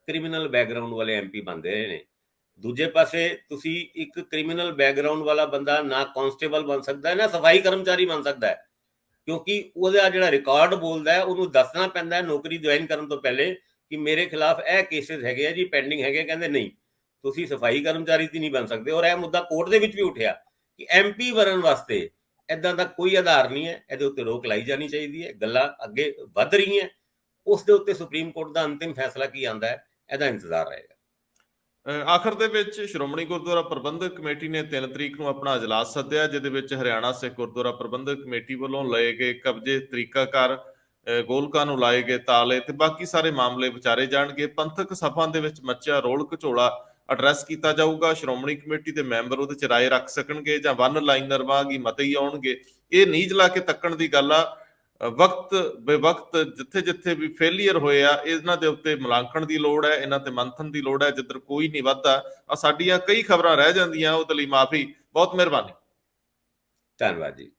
ਕ੍ਰਿਮੀਨਲ ਬੈਕਗ੍ਰਾਉਂਡ ਵਾਲੇ MP ਬਣਦੇ ਰਹੇ ਨੇ। ਦੂਜੇ ਪਾਸੇ ਤੁਸੀਂ ਇੱਕ ਕ੍ਰਿਮੀਨਲ ਬੈਕਗ੍ਰਾਉਂਡ ਵਾਲਾ ਬੰਦਾ ਨਾ ਕਾਂਸਟੇਬਲ ਬਣ ਸਕਦਾ ਹੈ ਨਾ ਸਫਾਈ ਕਰਮਚਾਰੀ ਬਣ ਸਕਦਾ ਹੈ, ਕਿਉਂਕਿ ਉਹਦਾ ਜਿਹੜਾ ਰਿਕਾਰਡ ਬੋਲਦਾ ਹੈ ਉਹਨੂੰ ਦੱਸਣਾ ਪੈਂਦਾ ਹੈ ਨੌਕਰੀ ਜੁਆਇਨ ਕਰਨ ਤੋਂ ਪਹਿਲੇ ਕਿ ਮੇਰੇ ਖਿਲਾਫ ਇਹ ਕੇਸਿਸ ਹੈਗੇ ਆ ਜੀ, ਪੈਂਡਿੰਗ ਹੈਗੇ। ਕਹਿੰਦੇ ਨਹੀਂ, ਤੁਸੀਂ ਸਫਾਈ ਕਰਮਚਾਰੀ ਦੀ ਨਹੀਂ ਬਣ ਸਕਦੇ। ਔਰ ਇਹ ਮੁੱਦਾ ਕੋਰਟ ਦੇ ਵਿੱਚ ਵੀ ਉੱਠਿਆ ਕਿ MP ਬਣਨ ਵਾਸਤੇ ਇਦਾਂ ਦਾ ਕੋਈ ਆਧਾਰ ਨਹੀਂ ਹੈ, ਇਹਦੇ ਉੱਤੇ ਰੋਕ ਲਾਈ ਜਾਣੀ ਚਾਹੀਦੀ ਹੈ। ਗੱਲਾਂ ਅੱਗੇ ਵੱਧ ਰਹੀਆਂ, ਉਸ ਦੇ ਉੱਤੇ ਸੁਪਰੀਮ ਕੋਰਟ ਦਾ ਅੰਤਿਮ ਫੈਸਲਾ ਕੀ ਆਉਂਦਾ ਹੈ ਇਹਦਾ ਇੰਤਜ਼ਾਰ ਰਹੇਗਾ। ਆਖਰ ਦੇ ਵਿੱਚ ਸ਼੍ਰੋਮਣੀ ਗੁਰਦੁਆਰਾ ਪ੍ਰਬੰਧਕ ਕਮੇਟੀ ਨੇ 3 ਤਰੀਕ ਨੂੰ ਆਪਣਾ ਇਜਲਾਸ ਸੱਦਿਆ, ਜਿਹਦੇ ਵਿੱਚ ਹਰਿਆਣਾ ਸਿੱਖ ਗੁਰਦੁਆਰਾ ਪ੍ਰਬੰਧਕ ਕਮੇਟੀ ਵੱਲੋਂ ਲਏ ਗਏ ਕਬਜ਼ੇ ਤਰੀਕਾਕਾਰ ਗੋਲਕਾਂ ਨੂੰ ਲਾਏ ਗਏ ਤਾਲੇ ਤੇ ਬਾਕੀ ਸਾਰੇ ਮਾਮਲੇ ਵਿਚਾਰੇ ਜਾਣਗੇ। ਪੰਥਕ ਸਭਾ ਦੇ ਵਿੱਚ ਮੱਚਿਆ ਰੋਲ ਘਚੋਲਾ ਐਡਰੈਸ ਕੀਤਾ ਜਾਊਗਾ। ਸ਼੍ਰੋਮਣੀ ਕਮੇਟੀ ਦੇ ਮੈਂਬਰ ਉਹਦੇ ਚ ਰਾਏ ਰੱਖ ਸਕਣਗੇ ਜਾਂ ਵਨ ਲਾਈਨਰ ਵਾਂਗ ਹੀ ਮਤੇ ਹੀ ਆਉਣਗੇ। ਇਹ ਨੀਝ ਲਾ ਕੇ ਤੱਕਣ ਦੀ ਗੱਲ ਆ। ਵਕਤ ਬੇਵਕਤ ਜਿੱਥੇ ਜਿੱਥੇ ਵੀ ਫੇਲੀਅਰ ਹੋਏ ਆ ਇਹਨਾਂ ਦੇ ਉੱਤੇ ਮੁਲਾਂਕਣ ਦੀ ਲੋੜ ਹੈ, ਇਹਨਾਂ ਤੇ ਮੰਥਨ ਦੀ ਲੋੜ ਹੈ। ਜਿੱਧਰ ਕੋਈ ਨਹੀਂ ਵੱਧਦਾ ਆ ਸਾਡੀਆਂ ਕਈ ਖਬਰਾਂ ਰਹਿ ਜਾਂਦੀਆਂ, ਉਹਦੇ ਲਈ ਮਾਫੀ। ਬਹੁਤ ਮਿਹਰਬਾਨੀ। ਧੰਨਵਾਦ ਜੀ।